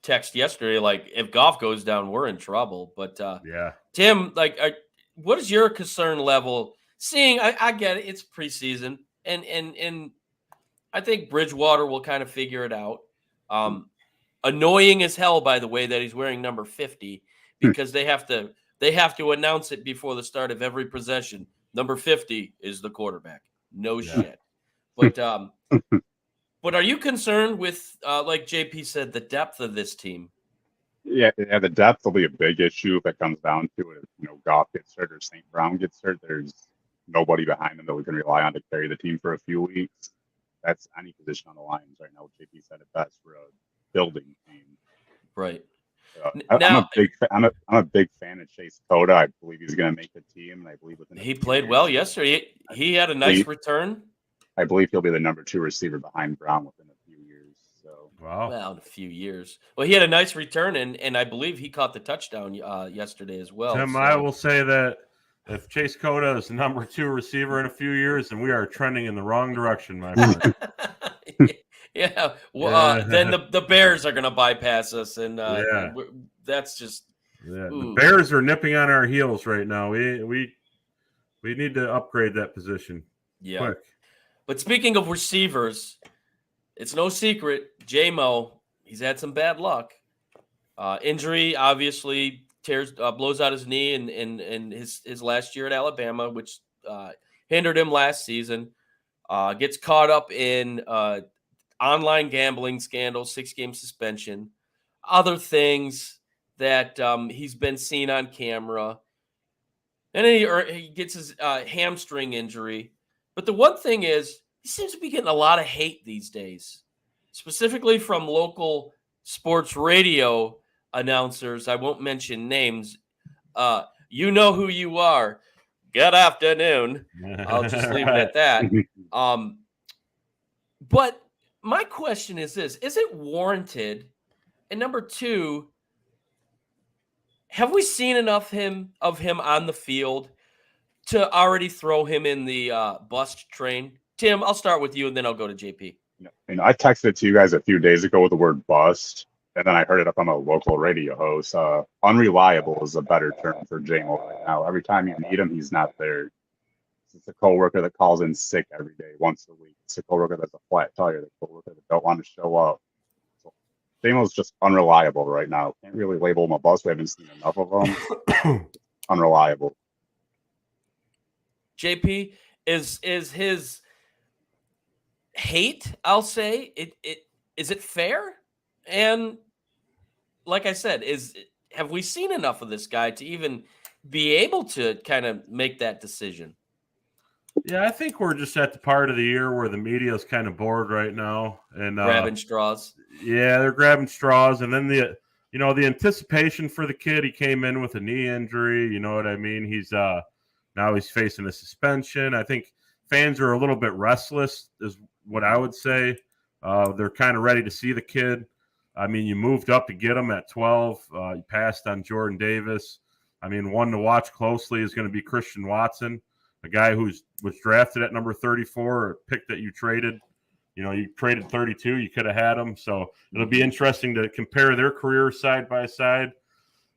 text yesterday, like, if Goff goes down, we're in trouble. But yeah, Tim, like, what is your concern level? Seeing, I get it, it's preseason, and I think Bridgewater will kind of figure it out. Annoying as hell, by the way, that he's wearing number 50 because they have to announce it before the start of every possession. Number 50 is the quarterback. No shit. But but are you concerned with, like JP said, the depth of this team? Yeah, the depth will be a big issue if it comes down to it. Goff gets hurt or St. Brown gets hurt. There's nobody behind them that we can rely on to carry the team for a few weeks. That's any position on the Lions right now. JP said it best, for a building team. Right. I'm a big fan of Chase Cota. I believe he's going to make the team, and I believe he played well yesterday. He had a nice return. I believe he'll be the number 2 receiver behind Brown within a few years. So well, in a few years. Well, he had a nice return, and I believe he caught the touchdown yesterday as well. Tim, I will say that if Chase Cota is the number 2 receiver in a few years, then we are trending in the wrong direction, my friend. Yeah. Well, then the Bears are going to bypass us, and that's just. Yeah, the Bears are nipping on our heels right now. We need to upgrade that position. Yeah. Quick. But speaking of receivers, it's no secret, J-Mo, he's had some bad luck. Injury, obviously, blows out his knee in his last year at Alabama, which hindered him last season. Gets caught up in online gambling scandal, 6-game suspension, other things that he's been seen on camera. And then he gets his hamstring injury. But the one thing is, he seems to be getting a lot of hate these days, specifically from local sports radio announcers. I won't mention names. You know who you are. Good afternoon. I'll just leave it at that. But my question is this: is it warranted? And number 2, have we seen enough of him on the field to already throw him in the bust train? Tim, I'll start with you, and then I'll go to JP. I texted it to you guys a few days ago with the word bust, and then I heard it up on a local radio host. Unreliable is a better term for J-Mo right now. Every time you need him, he's not there. It's a coworker that calls in sick every day, once a week. It's a coworker that's a flat tire. The coworker that don't want to show up. So J-Mo's just unreliable right now. Can't really label him a bust. We haven't seen enough of him. Unreliable. JP, is his hate, I'll say, is it fair? And like I said, have we seen enough of this guy to even be able to kind of make that decision? Yeah, I think we're just at the part of the year where the media is kind of bored right now and grabbing straws. Yeah, they're grabbing straws, and then the anticipation for the kid. He came in with a knee injury. You know what I mean? He's now he's facing a suspension. I think fans are a little bit restless, is what I would say. They're kind of ready to see the kid. I mean, you moved up to get him at 12. You passed on Jordan Davis. I mean, one to watch closely is going to be Christian Watson, a guy who was drafted at number 34, a pick that you traded. You traded 32. You could have had him. So it'll be interesting to compare their careers side by side.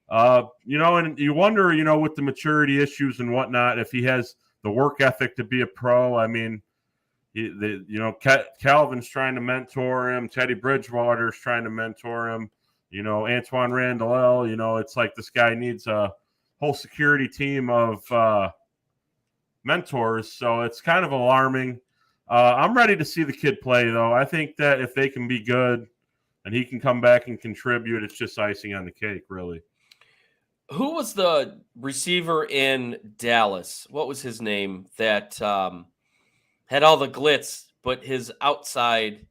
And you wonder, with the maturity issues and whatnot, if he has the work ethic to be a pro. I mean, Calvin's trying to mentor him. Teddy Bridgewater's trying to mentor him. Antoine Randall, it's like this guy needs a whole security team of mentors. So it's kind of alarming. I'm ready to see the kid play, though. I think that if they can be good and he can come back and contribute, it's just icing on the cake, really. Who was the receiver in Dallas? What was his name that had all the glitz, but his outside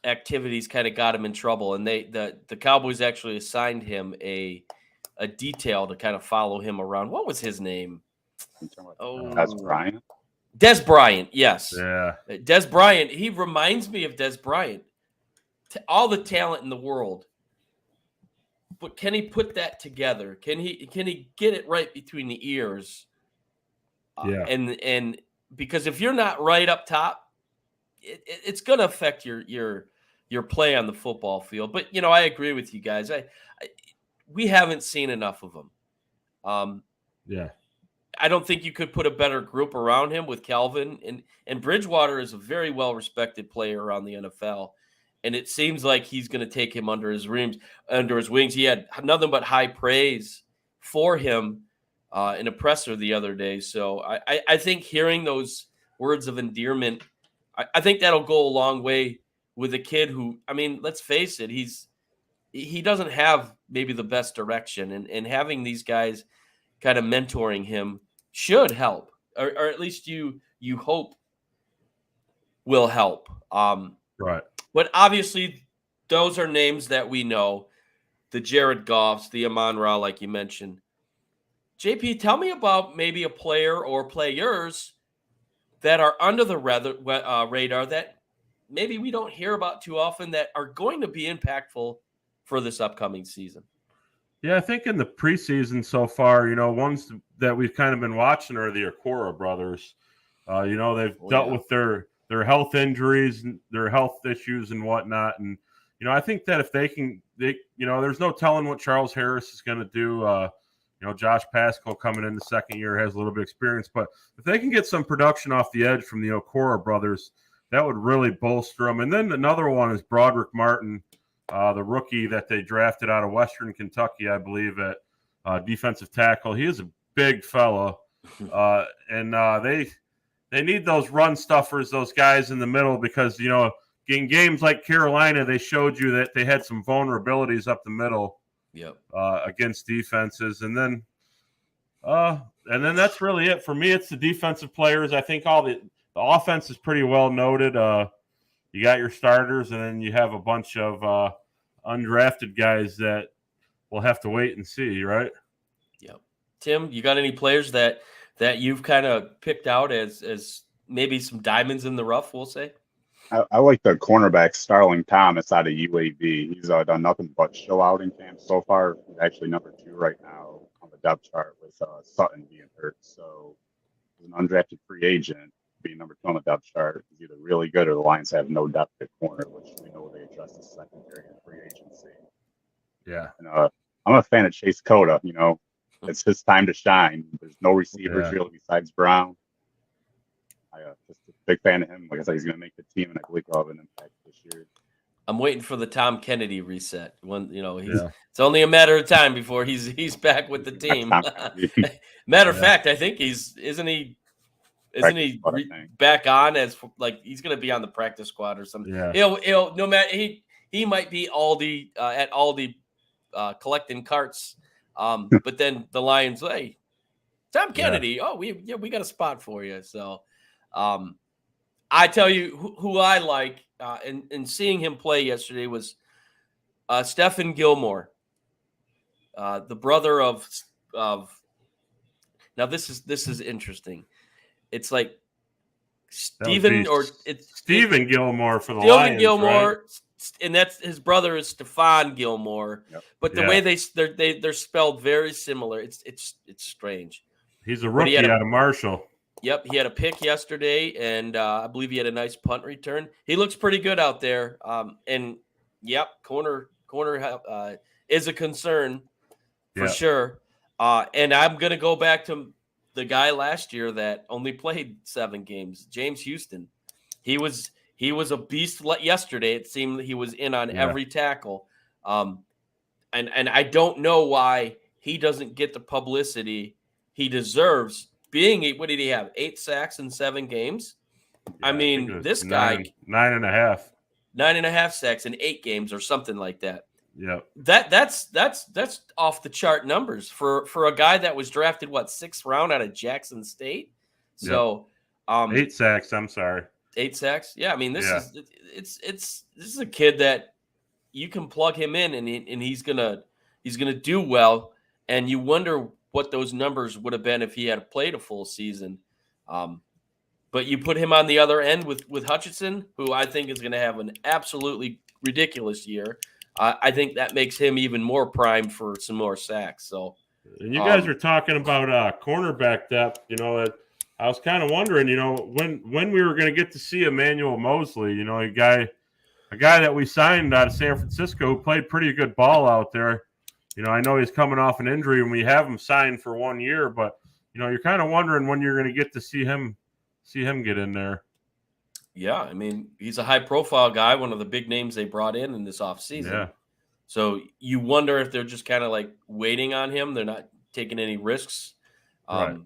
activities kind of got him in trouble, and the Cowboys actually assigned him a detail to kind of follow him around. What was his name? That's Bryant. Des Bryant, yes. Yeah. Des Bryant. He reminds me of Des Bryant. All the talent in the world. But can he put that together? Can he get it right between the ears? Yeah. And because if you're not right up top, it's going to affect your play on the football field. But I agree with you guys. We haven't seen enough of him. Yeah. I don't think you could put a better group around him with Calvin, and Bridgewater is a very well-respected player around the NFL, and it seems like he's going to take him under his wings. He had nothing but high praise for him in a presser the other day. So I think hearing those words of endearment, I think that'll go a long way with a kid who, I mean, let's face it, he doesn't have maybe the best direction, and having these guys kind of mentoring him should help, or at least you hope will help. Right. But obviously, those are names that we know, the Jared Goffs, the Amon-Ra, like you mentioned. JP, tell me about maybe a player or players that are under the radar that maybe we don't hear about too often that are going to be impactful for this upcoming season. Yeah, I think in the preseason so far, ones that we've kind of been watching are the Okora brothers. They've dealt with their health injuries, their health issues and whatnot. And, I think that if there's no telling what Charles Harris is going to do. Josh Pascal coming in the second year has a little bit of experience. But if they can get some production off the edge from the Okora brothers, that would really bolster them. And then another one is Broderick Martin, the rookie that they drafted out of Western Kentucky, I believe, at defensive tackle. He is a big fella, and they need those run stuffers, those guys in the middle, because in games like Carolina, they showed you that they had some vulnerabilities up the middle. Yep. Against defenses, and then that's really it for me. It's the defensive players. I think all the offense is pretty well noted. You got your starters, and then you have a bunch of undrafted guys that we'll have to wait and see, right? Yep. Tim, you got any players that you've kind of picked out as maybe some diamonds in the rough, we'll say? I like the cornerback Starling Thomas out of UAB. He's done nothing but show out in camp so far. He's actually number 2 right now on the depth chart with Sutton being hurt. So he's an undrafted free agent being number 2 on the depth chart. He's either really good or the Lions have no depth at corner, which we know they addressed the secondary in free agency. Yeah. And, I'm a fan of Chase Cota. It's his time to shine. There's no receivers really besides Brown. Just a big fan of him. Like I said, he's going to make the team, and I believe he'll have an impact this year. I'm waiting for the Tom Kennedy reset. It's only a matter of time before he's back with the team. Matter of fact, I think isn't he back on as like he's going to be on the practice squad or something. Yeah. He'll no matter he might be Aldi at Aldi collecting carts. But then the Lions, hey, Tom Kennedy, we got a spot for you. So. I tell you who I like, and seeing him play yesterday was Stephen Gilmore, the brother of. Now this is interesting. It's like Stephen Gilmore for the Lions. Stephen Gilmore, right? And that's his brother is Stephon Gilmore. Yep. But the way they're spelled very similar. It's strange. He's a rookie out of Marshall. Yep, he had a pick yesterday, and I believe he had a nice punt return. He looks pretty good out there. And yep, corner is a concern for sure. And I'm gonna go back to the guy last year that only played 7 games, James Houston. He was a beast yesterday. It seemed he was in on every tackle. And I don't know why he doesn't get the publicity he deserves. What did he have? 8 sacks in 7 games? Yeah, I mean, this guy 9.5 sacks in 8 games or something like that. Yeah. That's off the chart numbers for a guy that was drafted 6th round out of Jackson State. So 8 sacks, I'm sorry. 8 sacks. Yeah, I mean, this is a kid that you can plug him in and he's gonna do well. And you wonder what those numbers would have been if he had played a full season. But you put him on the other end with Hutchinson, who I think is going to have an absolutely ridiculous year. I think that makes him even more primed for some more sacks. So, and you guys are talking about cornerback depth. I was kind of wondering, when we were going to get to see Emmanuel Mosley. A guy that we signed out of San Francisco who played pretty good ball out there. I know he's coming off an injury and we have him signed for 1 year, but you're kind of wondering when you're going to get to see him get in there. Yeah, I mean, he's a high-profile guy, one of the big names they brought in this offseason. Yeah. So you wonder if they're just kind of like waiting on him. They're not taking any risks. Right.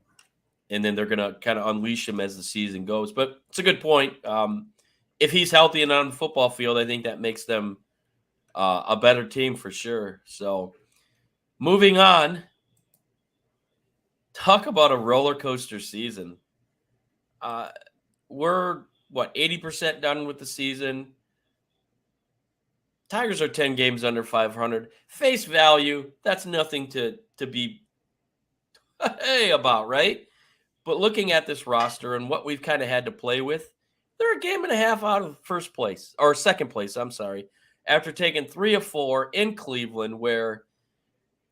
And then they're going to kind of unleash him as the season goes. But it's a good point. If he's healthy and on the football field, I think that makes them a better team for sure. So moving on, talk about a roller coaster season. We're 80% done with the season. Tigers are 10 games under 500. Face value, that's nothing to be hey about, right? But looking at this roster and what we've kind of had to play with, they're a game and a half out of second place, I'm sorry, after taking 3 of 4 in Cleveland, where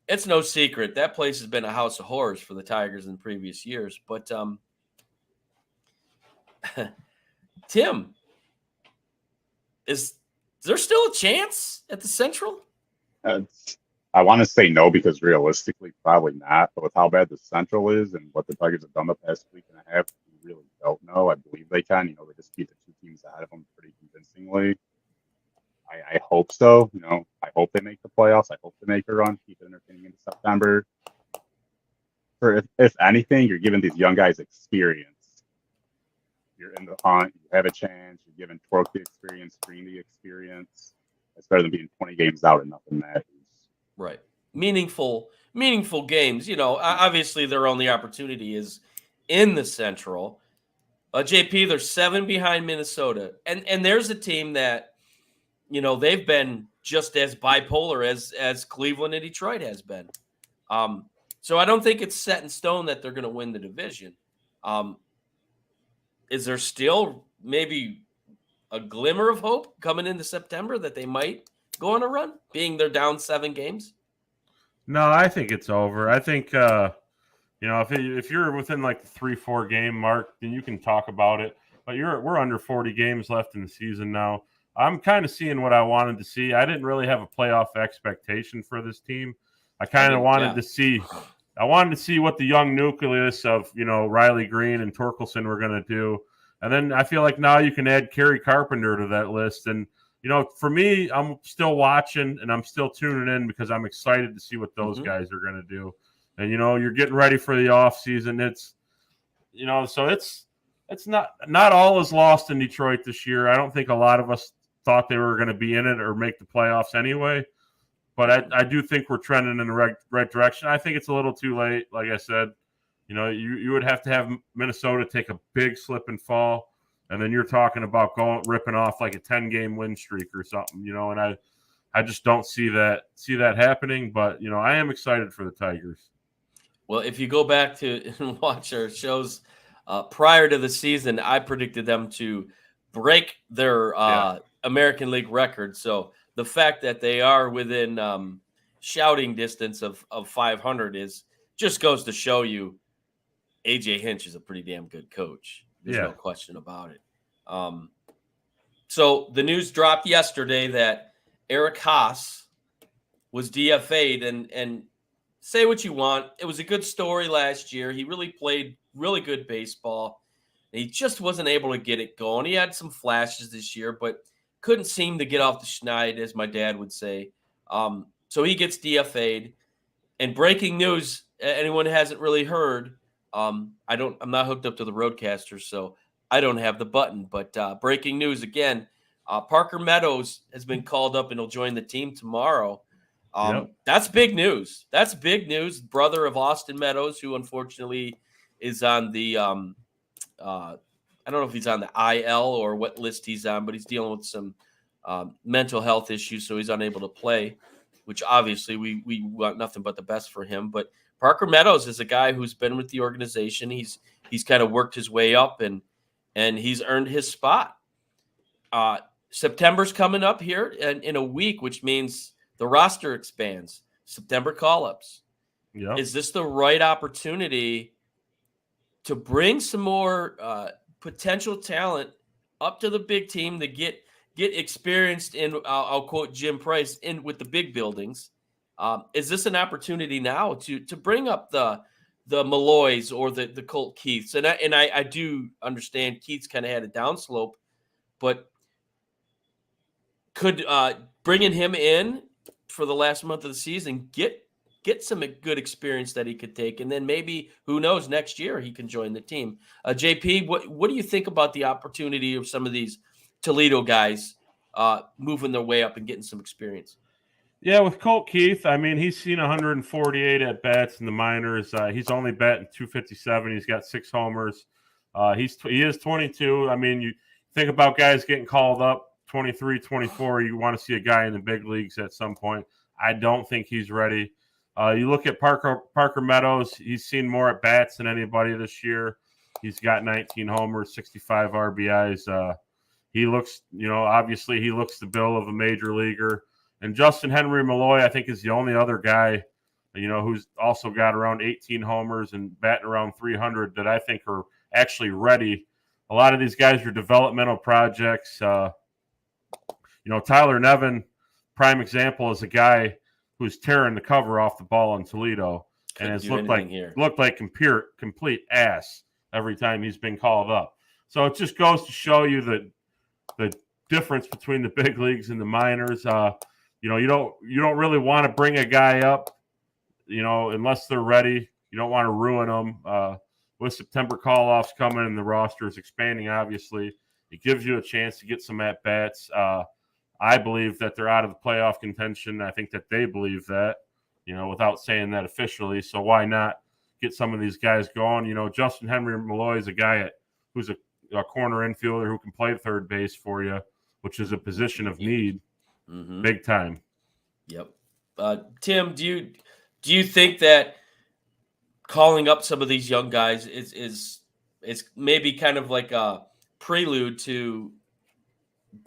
it's no secret that place has been a house of horrors for the Tigers in previous years. But Tim, is there still a chance at the Central? I want to say no, because realistically, probably not. But with how bad the Central is and what the Tigers have done the past week and a half, we really don't know. I believe they can. They just beat the 2 teams ahead of them pretty convincingly. I hope so. I hope they make the playoffs. I hope they make a run, keep it entertaining into September. If anything, you're giving these young guys experience. You're in the hunt. You have a chance. You're giving Torque the experience, Greene the experience. It's better than being 20 games out and nothing matters. Right. Meaningful games. Obviously their only opportunity is in the Central. JP, they're 7 behind Minnesota. And there's a team that, they've been just as bipolar as Cleveland and Detroit has been. So I don't think it's set in stone that they're going to win the division. Is there still maybe a glimmer of hope coming into September that they might go on a run, being they're down 7 games? No, I think it's over. I think, if you're within like the 3-4 game mark, then you can talk about it. But we're under 40 games left in the season now. I'm kind of seeing what I wanted to see. I didn't really have a playoff expectation for this team. I kind of wanted to see. I wanted to see what the young nucleus of Riley Greene and Torkelson were going to do, and then I feel like now you can add Kerry Carpenter to that list. And for me, I'm still watching and I'm still tuning in because I'm excited to see what those guys are going to do. And you're getting ready for the offseason. It's so it's not all is lost in Detroit this year. I don't think a lot of us thought they were going to be in it or make the playoffs anyway. But I do think we're trending in the right direction. I think it's a little too late. Like I said, you would have to have Minnesota take a big slip and fall, and then you're talking about ripping off like a 10-game win streak or something. And I just don't see that happening. But I am excited for the Tigers. Well, if you go back to and watch our shows prior to the season, I predicted them to break their American League record. So the fact that they are within shouting distance of 500 just goes to show you AJ Hinch is a pretty damn good coach. There's no question about it. So the news dropped yesterday that Eric Haase was DFA'd, and say what you want. It was a good story last year. He really played really good baseball. He just wasn't able to get it going. He had some flashes this year, but couldn't seem to get off the schneid, as my dad would say. So he gets DFA'd. And breaking news, anyone hasn't really heard, I'm not hooked up to the Roadcaster, so I don't have the button. But breaking news again, Parker Meadows has been called up and he'll join the team tomorrow. That's big news. That's big news. Brother of Austin Meadows, who unfortunately is on the I don't know if he's on the IL or what list he's on, but he's dealing with some mental health issues, so he's unable to play, which obviously we want nothing but the best for him. But Parker Meadows is a guy who's been with the organization. He's kind of worked his way up, and he's earned his spot. September's coming up here in a week, which means the roster expands. September call-ups. Yep. Is this the right opportunity to bring some more potential talent up to the big team to get experienced in? I'll quote Jim Price in with the big buildings. Is this an opportunity now to bring up the Malloys or the Colt Keiths? And I do understand Keith's kind of had a downslope, but could bringing him in for the last month of the season get some good experience that he could take, and then maybe, who knows, next year he can join the team. JP, what do you think about the opportunity of some of these Toledo guys moving their way up and getting some experience? Yeah, with Colt Keith, I mean, he's seen 148 at bats in the minors. He's only batting 257. He's got 6 homers. He is 22. I mean, you think about guys getting called up 23, 24. You want to see a guy in the big leagues at some point. I don't think he's ready. You look at Parker Meadows. He's seen more at bats than anybody this year. He's got 19 homers, 65 RBIs. He looks, obviously he looks the bill of a major leaguer. And Justin Henry Malloy, I think, is the only other guy, who's also got around 18 homers and batting around 300 that I think are actually ready. A lot of these guys are developmental projects. Tyler Nevin, prime example, is a guy who's tearing the cover off the ball in Toledo and has looked like complete ass every time he's been called up. So it just goes to show you the difference between the big leagues and the minors. You don't really want to bring a guy up, unless they're ready. You don't want to ruin them. With September call-offs coming and the roster is expanding, obviously, it gives you a chance to get some at-bats. I believe that they're out of the playoff contention. I think that they believe that, without saying that officially. So why not get some of these guys going? Justin Henry Malloy is a guy who's a corner infielder who can play third base for you, which is a position of need, big time. Yep. Tim, do you think that calling up some of these young guys is maybe kind of like a prelude to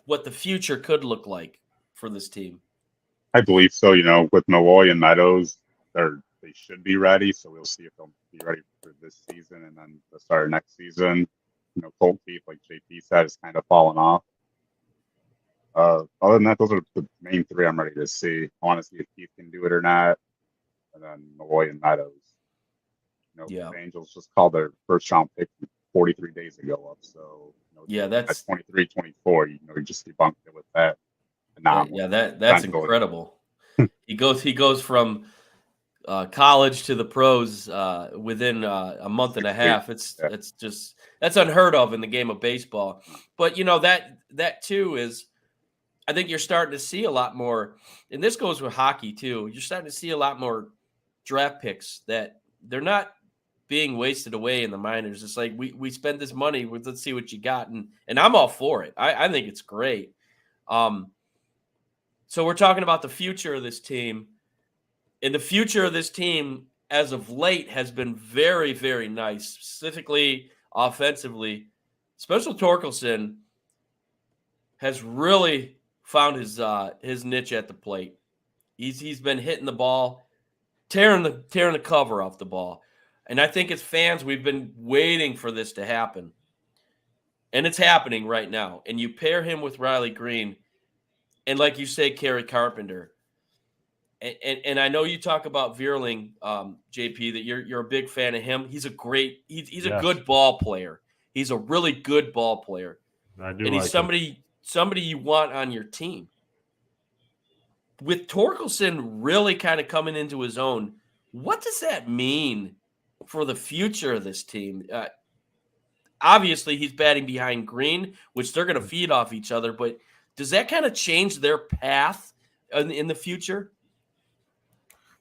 what the future could look like for this team? I believe so. With Malloy and Meadows, they should be ready. So we'll see if they'll be ready for this season and then the start of next season. Colt Keith, like JP said, is kind of fallen off. Other than that, those are the main 3 I'm ready to see. I want to see if Keith can do it or not. And then Malloy and Meadows. The Angels just called their first round pick 43 days ago up. So that's 23, 24. You just debunked it with that. That's incredible. he goes from college to the pros within a month and a half. That's unheard of in the game of baseball. But that too is, I think you're starting to see a lot more, and this goes with hockey too. You're starting to see a lot more draft picks that they're not being wasted away in the minors. It's like we spend this money, let's see what you got, and I'm all for it. I think it's great. So we're talking about the future of this team, and the future of this team as of late has been very, very nice, specifically offensively. Special Torkelson has really found his niche at the plate. He's been hitting the ball, tearing the cover off the ball. And I think as fans, we've been waiting for this to happen. And it's happening right now. And you pair him with Riley Greene, and like you say, Kerry Carpenter. And I know you talk about Vierling, JP, that you're a big fan of him. He's a good ball player. He's a really good ball player. And he's somebody you want on your team. With Torkelson really kind of coming into his own, what does that mean for the future of this team? Obviously, he's batting behind Greene, which they're going to feed off each other. But does that kind of change their path in the future?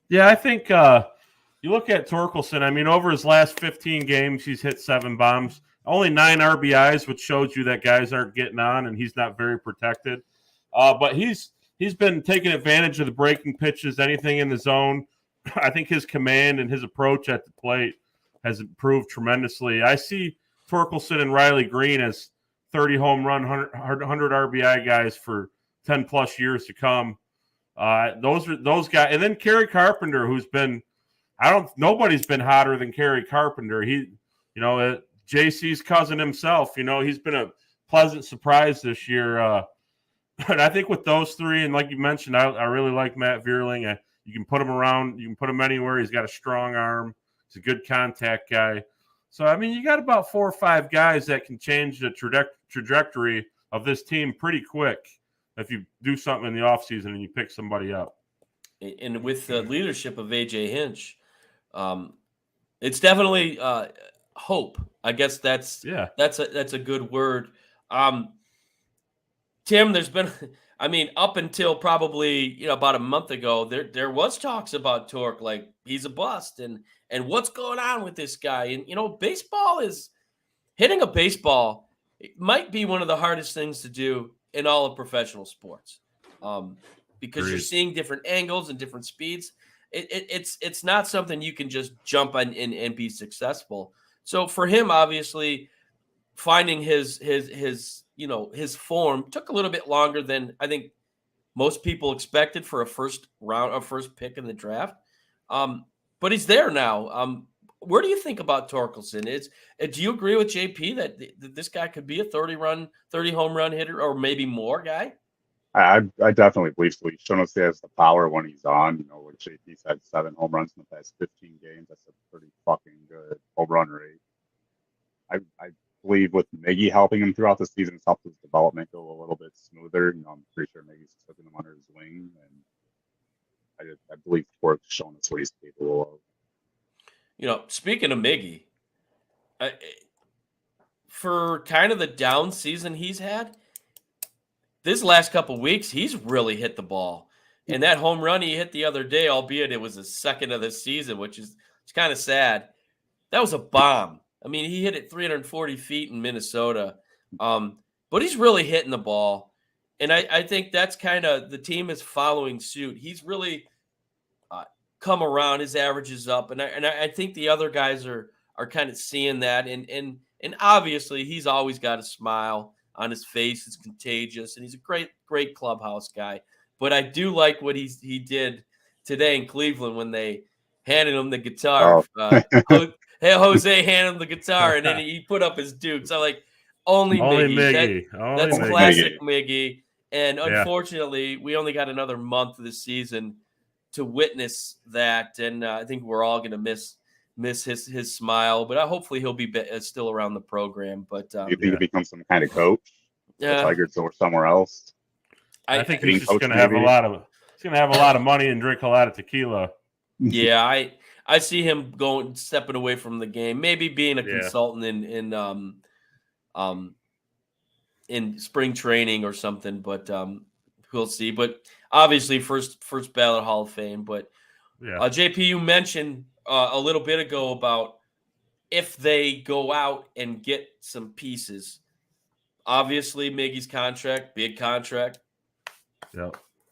Yeah, I think you look at Torkelson. I mean, over his last 15 games, he's hit 7 bombs. only 9 RBIs, which shows you that guys aren't getting on, and he's not very protected. But he's been taking advantage of the breaking pitches, anything in the zone. I think his command and his approach at the plate has improved tremendously. I see Torkelson and Riley Greene as 30 home run, 100 RBI guys for 10 plus years to come. Those guys, and then Kerry Carpenter, who's been, nobody's been hotter than Kerry Carpenter. JC's cousin himself. He's been a pleasant surprise this year. But I think with those three, and like you mentioned, I really like Matt Vierling. You can put him around. You can put him anywhere. He's got a strong arm. He's a good contact guy. So, you got about 4 or 5 guys that can change the trajectory of this team pretty quick if you do something in the offseason and you pick somebody up. And with the leadership of A.J. Hinch, it's definitely hope. I guess that's a good word. Tim, there's been, up until probably, about a month ago, there was talks about Tork, like he's a bust and what's going on with this guy. And, baseball is hitting a baseball. It might be one of the hardest things to do in all of professional sports because you're seeing different angles and different speeds. It's not something you can just jump on and be successful. So for him, obviously, finding his form took a little bit longer than I think most people expected for a first pick in the draft. But he's there now. Where do you think about Torkelson? Do you agree with JP that this guy could be a 30 home run hitter or maybe more guy? I definitely believe so. He's shown us he has the power when he's on. What JP's had 7 home runs in the past 15 games. That's a pretty fucking good home run rate. I believe with Miggy helping him throughout the season, it's helped his development go a little bit smoother. I'm pretty sure Miggy's taking him under his wing, and I believe Tork's shown us what he's capable of. Speaking of Miggy, for kind of the down season he's had, this last couple weeks, he's really hit the ball. And that home run he hit the other day, albeit it was his second of the season, which is kind of sad, that was a bomb. He hit it 340 feet in Minnesota. But he's really hitting the ball. And I think that's kind of the team is following suit. He's really come around. His average is up. And I think the other guys are kind of seeing that. And obviously he's always got a smile on his face. It's contagious. And he's a great clubhouse guy. But I do like what he did today in Cleveland when they handed him the guitar. Jose handed him the guitar, and then he put up his Dukes. I'm like, only Miggy. That's classic Miggy. And unfortunately, we only got another month of the season to witness that, and I think we're all going to miss his smile. But hopefully, he'll be still around the program. But you think he becomes some kind of coach? The Tigers or somewhere else? I think he's just going to have a lot of money and drink a lot of tequila. Yeah, I see him stepping away from the game, maybe being a consultant in spring training or something, but we'll see. But obviously, first ballot Hall of Fame. But JP, you mentioned a little bit ago about if they go out and get some pieces. Obviously, Miggy's contract, big contract,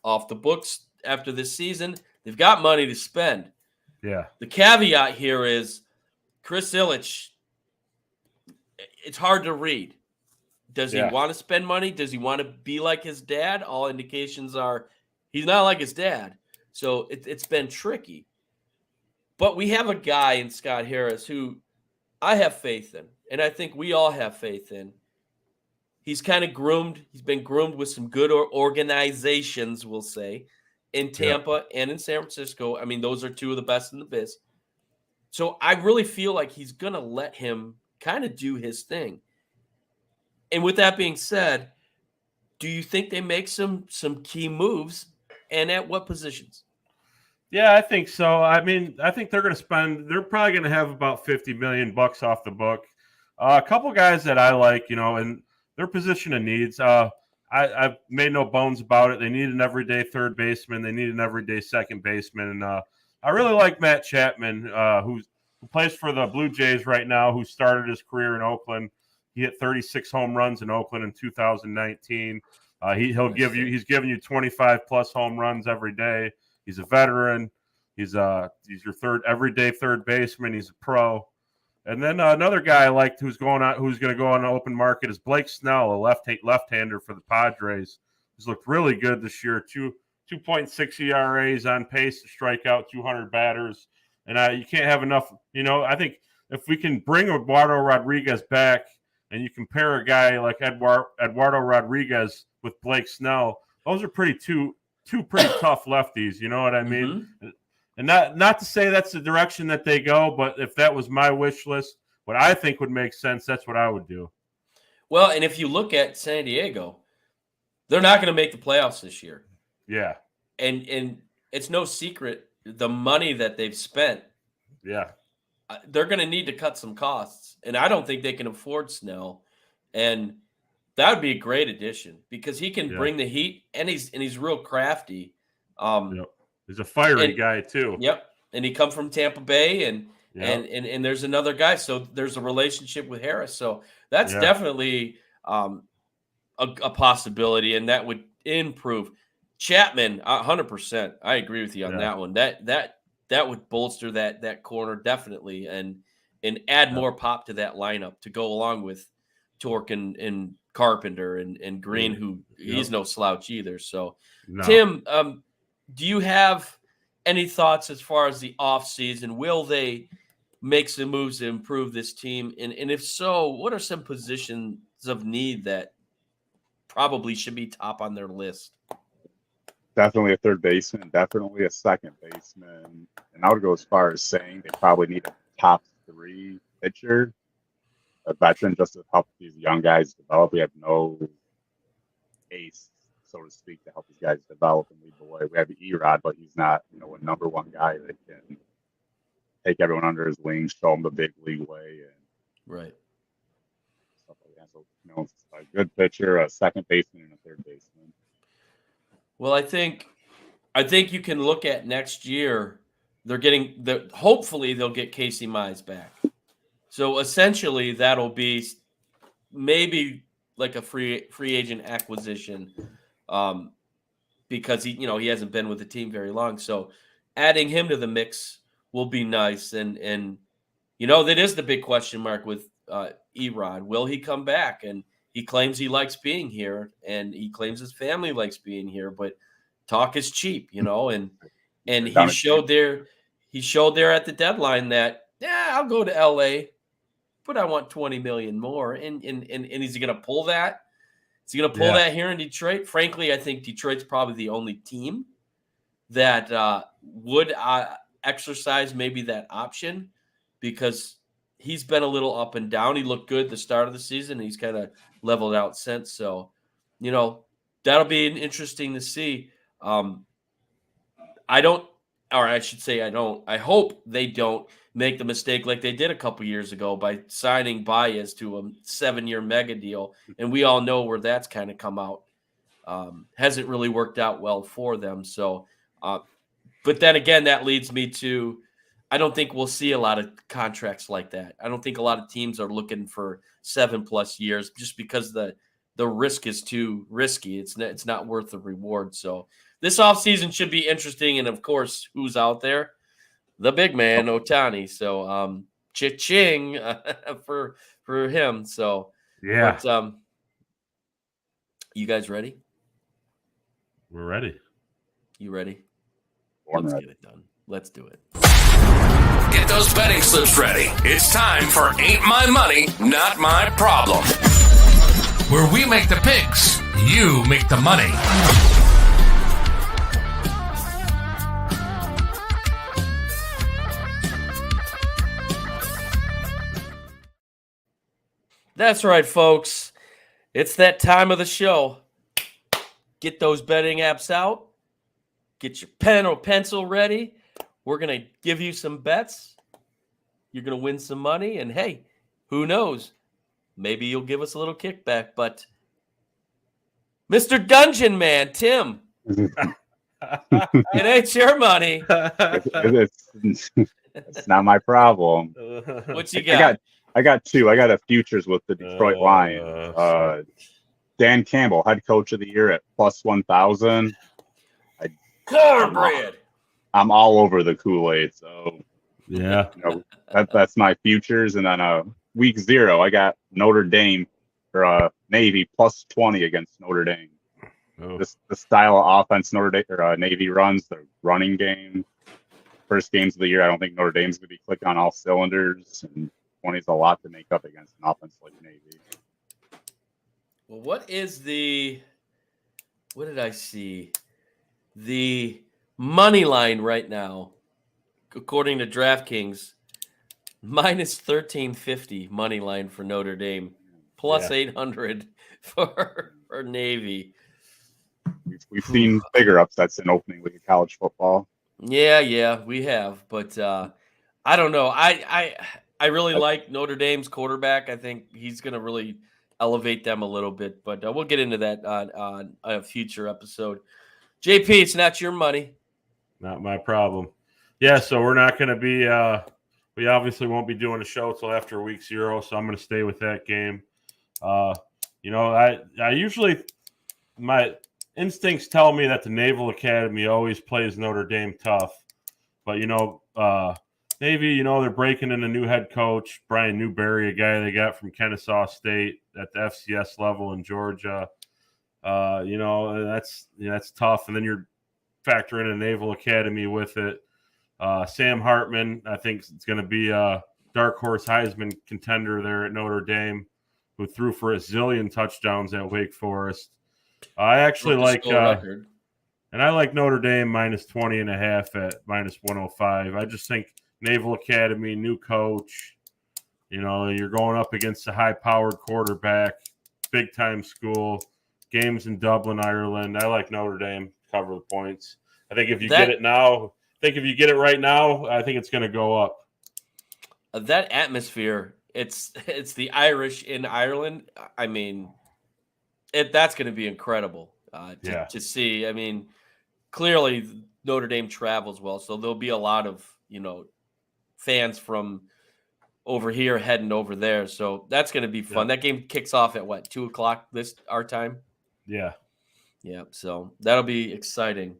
off the books after this season. They've got money to spend. Yeah. The caveat here is Chris Ilitch, it's hard to read. Does he want to spend money? Does he want to be like his dad? All indications are he's not like his dad. So it's been tricky. But we have a guy in Scott Harris who I have faith in, and I think we all have faith in. He's kind of groomed. He's been groomed with some good organizations, we'll say, in Tampa and in San Francisco. Those are two of the best in the biz. So I really feel like he's going to let him kind of do his thing. And with that being said, do you think they make some key moves, and at what positions? Yeah, I think so. I think they're going to spend – they're probably going to have about $50 million off the book. A couple guys that I like, and their position of needs. I've made no bones about it. They need an everyday third baseman. They need an everyday second baseman. And I really like Matt Chapman, who plays for the Blue Jays right now, who started his career in Oakland. He hit 36 home runs in Oakland in 2019. He's giving you 25 plus home runs every day. He's a veteran. He's your everyday third baseman. He's a pro. And then another guy I liked who's going to go on the open market is Blake Snell, a left-hander for the Padres. He's looked really good this year. 2.6 ERAs, on pace to strike out 200 batters. And you can't have enough. I think if we can bring Eduardo Rodriguez back, and you compare a guy like Eduardo Rodriguez with Blake Snell, those are two pretty tough lefties. You know what I mean? Mm-hmm. And not to say that's the direction that they go, but if that was my wish list, what I think would make sense, that's what I would do. Well, and if you look at San Diego, they're not going to make the playoffs this year. Yeah. And it's no secret the money that they've spent. Yeah. They're going to need to cut some costs, and I don't think they can afford Snell. And that would be a great addition because he can bring the heat, and he's real crafty. Yep. He's a fiery guy too. Yep, and he come from Tampa Bay, and there's another guy, so there's a relationship with Harris. So that's definitely a possibility, and that would improve. Chapman, 100%. I agree with you on that one. That would bolster that corner definitely, and add more pop to that lineup to go along with Tork and Carpenter and Greene, who he's no slouch either. So, Tim, do you have any thoughts as far as the offseason? Will they make some moves to improve this team? And if so, what are some positions of need that probably should be top on their list? Definitely a third baseman, definitely a second baseman. And I would go as far as saying they probably need a top 3 pitcher, a veteran, just to help these young guys develop. We have no ace, so to speak, to help these guys develop and lead the way. We have Erod, but he's not, a number one guy that can take everyone under his wing, show them the big league way, and stuff like that. So, a good pitcher, a second baseman, and a third baseman. Well, I think you can look at next year. Hopefully they'll get Casey Mize back. So essentially that'll be maybe like a free agent acquisition, because he hasn't been with the team very long. So adding him to the mix will be nice. And that is the big question mark with Erod. Will he come back? And he claims he likes being here, and he claims his family likes being here, but talk is cheap, and he showed there at the deadline that, I'll go to LA, but I want 20 million more. And is he going to pull that? Is he going to pull that here in Detroit? Frankly, I think Detroit's probably the only team that would exercise maybe that option, because he's been a little up and down. He looked good at the start of the season, and he's kind of leveled out since. So, that'll be interesting to see. I hope they don't make the mistake like they did a couple years ago by signing Baez to a 7-year mega deal. And we all know where that's kind of come out. Hasn't really worked out well for them. So, but then again, that leads me to, I don't think we'll see a lot of contracts like that. I don't think a lot of teams are looking for 7+ years just because the risk is too risky. It's not worth the reward. So this offseason should be interesting. And of course, who's out there? The big man, Ohtani. So cha-ching for him. So yeah. But, you guys ready? We're ready. You ready? Let's get it done. Let's do it. Get those betting slips ready. It's time for Ain't My Money, Not My Problem, where we make the picks, you make the money. That's right, folks. It's that time of the show. Get those betting apps out. Get your pen or pencil ready. We're going to give you some bets. You're going to win some money. And hey, who knows? Maybe you'll give us a little kickback. But Mr. Dungeon Man, Tim, it ain't your money. It's not my problem. What you got? I got two. I got a futures with the Detroit Lions. Dan Campbell, head coach of the year at plus 1,000. Cornbread. I'm all over the Kool-Aid. So yeah, that's my futures. And then week 0, I got Notre Dame or Navy plus 20 against Notre Dame. Oh. The style of offense Navy runs, the running game. First games of the year, I don't think Notre Dame's going to be clicking on all cylinders, and 20 is a lot to make up against an offense like Navy. Well, what did I see? The money line right now, according to DraftKings, minus 1350 money line for Notre Dame, plus 800 for Navy. We've seen bigger upsets in opening week of college football. Yeah, we have, but I don't know. I really like Notre Dame's quarterback. I think he's going to really elevate them a little bit, but we'll get into that on a future episode. JP, it's not your money. Not my problem. Yeah, so we're not going to be we obviously won't be doing a show till after week 0, so I'm going to stay with that game. I usually, my instincts tell me that the Naval Academy always plays Notre Dame tough, but Navy, they're breaking in a new head coach, Brian Newberry, a guy they got from Kennesaw State at the FCS level in Georgia. That's tough. And then you're factoring a Naval Academy with it. Sam Hartman, I think, is going to be a dark horse Heisman contender there at Notre Dame, who threw for a zillion touchdowns at Wake Forest. I actually like, and I like Notre Dame minus 20.5 at minus 105. I just think Naval Academy, new coach, you're going up against a high-powered quarterback, big-time school, games in Dublin, Ireland. I like Notre Dame to cover the points. I think if you get it right now, I think it's going to go up. That atmosphere, it's the Irish in Ireland. I mean, that's going to be incredible to see. I mean, clearly Notre Dame travels well, so there'll be a lot of, fans from over here heading over there. So that's going to be fun. Yeah. That game kicks off at 2:00 our time? Yeah. Yeah. So that'll be exciting.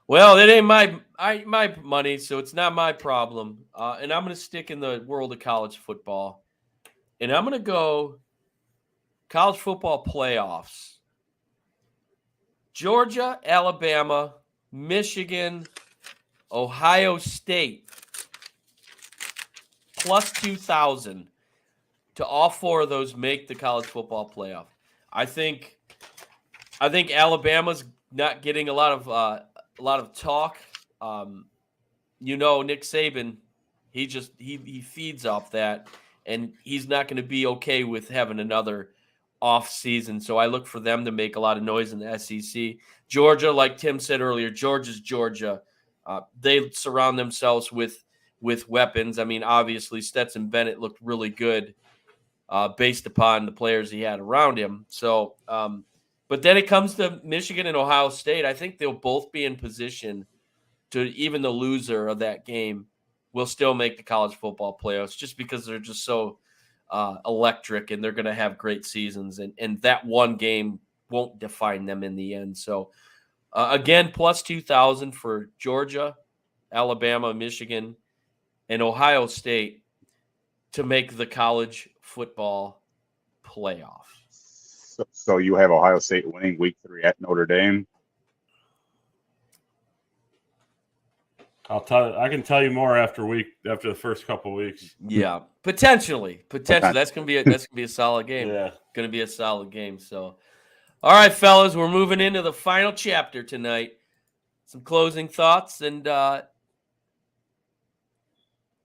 Well, it ain't my money, so it's not my problem. And I'm going to stick in the world of college football. And I'm going to go college football playoffs. Georgia, Alabama, Michigan, Ohio State, plus 2,000 to all 4 of those make the college football playoff. I think Alabama's not getting a lot of talk. Nick Saban, he feeds off that, and he's not going to be okay with having another off season. So I look for them to make a lot of noise in the SEC. Georgia, like Tim said earlier, Georgia's Georgia. They surround themselves with weapons. I mean, obviously Stetson Bennett looked really good based upon the players he had around him. So, but then it comes to Michigan and Ohio State. I think they'll both be in position to, even the loser of that game will still make the college football playoffs, just because they're just so electric, and they're going to have great seasons. And that one game won't define them in the end. So, again, plus 2,000 for Georgia, Alabama, Michigan, and Ohio State to make the college football playoff. So you have Ohio State winning week 3 at Notre Dame? I can tell you more after the first couple weeks. Yeah, potentially. That's gonna be a solid game. Yeah, gonna be a solid game. So, all right, fellas, we're moving into the final chapter tonight. Some closing thoughts, and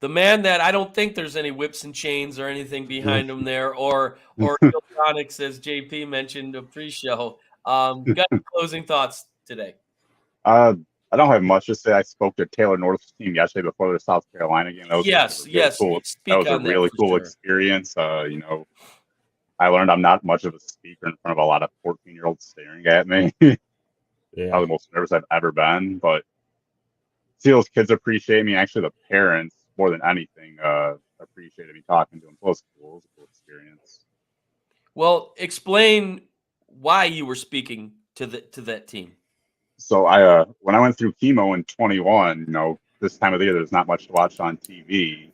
the man that I don't think there's any whips and chains or anything behind him there, or electronics, as JP mentioned a pre-show. Got any closing thoughts today? I don't have much to say. I spoke to Taylor North's team yesterday before the South Carolina game. That was cool. That was a really cool experience. I learned I'm not much of a speaker in front of a lot of 14-year-olds staring at me. Yeah. Probably the most nervous I've ever been. But see those kids appreciate me. Actually, the parents, more than anything, appreciated me talking to him post school. It was a cool experience. Well, explain why you were speaking to that team. So when I went through chemo in 21, this time of the year, there's not much to watch on TV.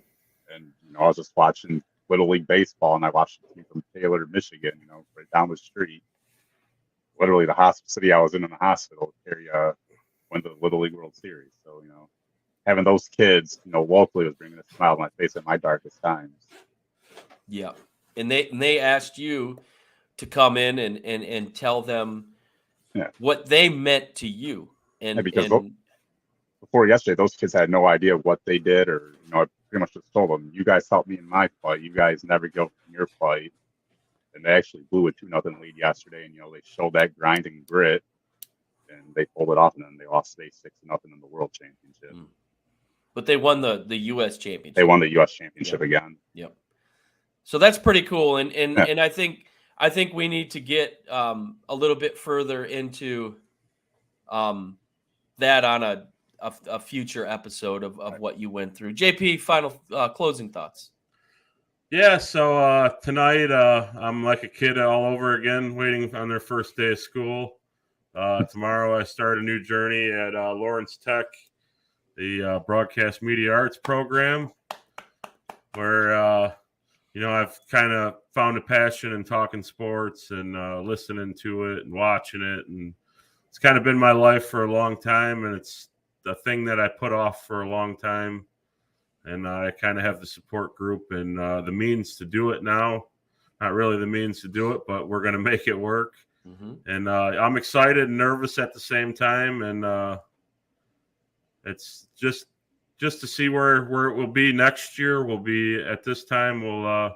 And, I was just watching Little League baseball, and I watched a team from Taylor, Michigan, right down the street. Literally the city I was in the hospital, went to the Little League World Series. So, having those kids, locally was bringing a smile to my face at my darkest times. Yeah. And they asked you to come in and tell them what they meant to you. Because before yesterday, those kids had no idea what they did, or I pretty much just told them, "You guys helped me in my fight. You guys never give up in your fight." And they actually blew a 2-0 lead yesterday, and they showed that grind and grit, and they pulled it off, and then they lost today 6-0 in the World Championship. But they won the U.S. Championship. They won the U.S. Championship again. Yep. So that's pretty cool, and I think we need to get a little bit further into that on a future episode of what you went through. JP, final closing thoughts. Yeah, so tonight I'm like a kid all over again, waiting on their first day of school. Tomorrow I start a new journey at Lawrence Tech, the broadcast media arts program, where I've kind of found a passion in talking sports and listening to it and watching it, and it's kind of been my life for a long time, and it's the thing that I put off for a long time. And I kind of have the support group and the means to do it now. Not really the means to do it, but we're going to make it work. Mm-hmm. And I'm excited and nervous at the same time. And it's just to see where it will be next year. Will be at this time will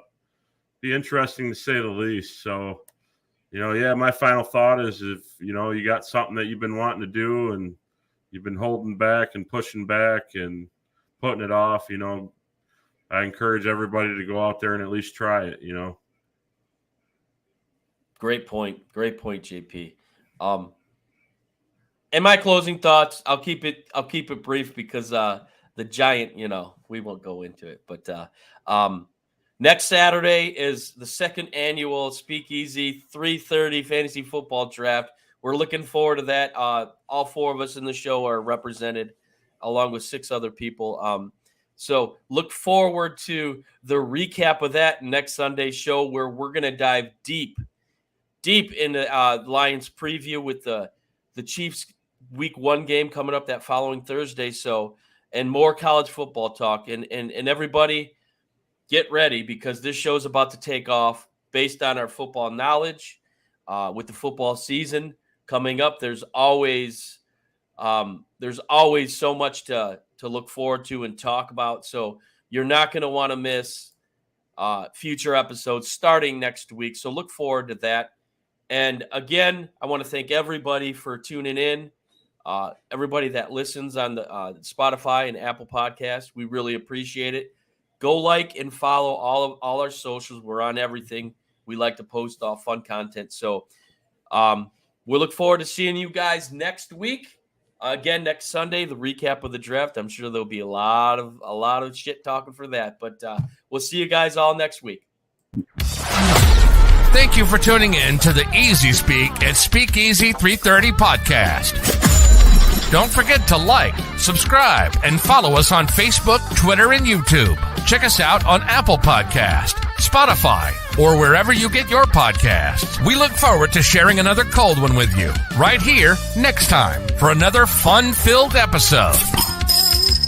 be interesting to say the least. So, my final thought is if, you got something that you've been wanting to do and you've been holding back and pushing back and putting it off, I encourage everybody to go out there and at least try it, Great point, JP. And my closing thoughts, I'll keep it brief because the Giant, we won't go into it. But next Saturday is the second annual Speakeasy 330 Fantasy Football Draft. We're looking forward to that. All four of us in the show are represented, along with 6 other people. So look forward to the recap of that next Sunday's show, where we're going to dive deep into Lions preview with the Chiefs Week 1 game coming up that following Thursday. So, and more college football talk. And everybody get ready, because this show's about to take off based on our football knowledge. With the football season coming up, there's always so much to look forward to and talk about. So you're not going to want to miss future episodes starting next week. So look forward to that. And again, I want to thank everybody for tuning in. Everybody that listens on the Spotify and Apple Podcasts, we really appreciate it. Go like and follow all our socials. We're on everything. We like to post all fun content. So we look forward to seeing you guys next week. Again, next Sunday, the recap of the draft. I'm sure there'll be a lot of shit talking for that. But we'll see you guys all next week. Thank you for tuning in to the Easyspeak at Speakeasy330 podcast. Don't forget to like, subscribe, and follow us on Facebook, Twitter, and YouTube. Check us out on Apple Podcast, Spotify, or wherever you get your podcasts. We look forward to sharing another cold one with you right here next time for another fun-filled episode.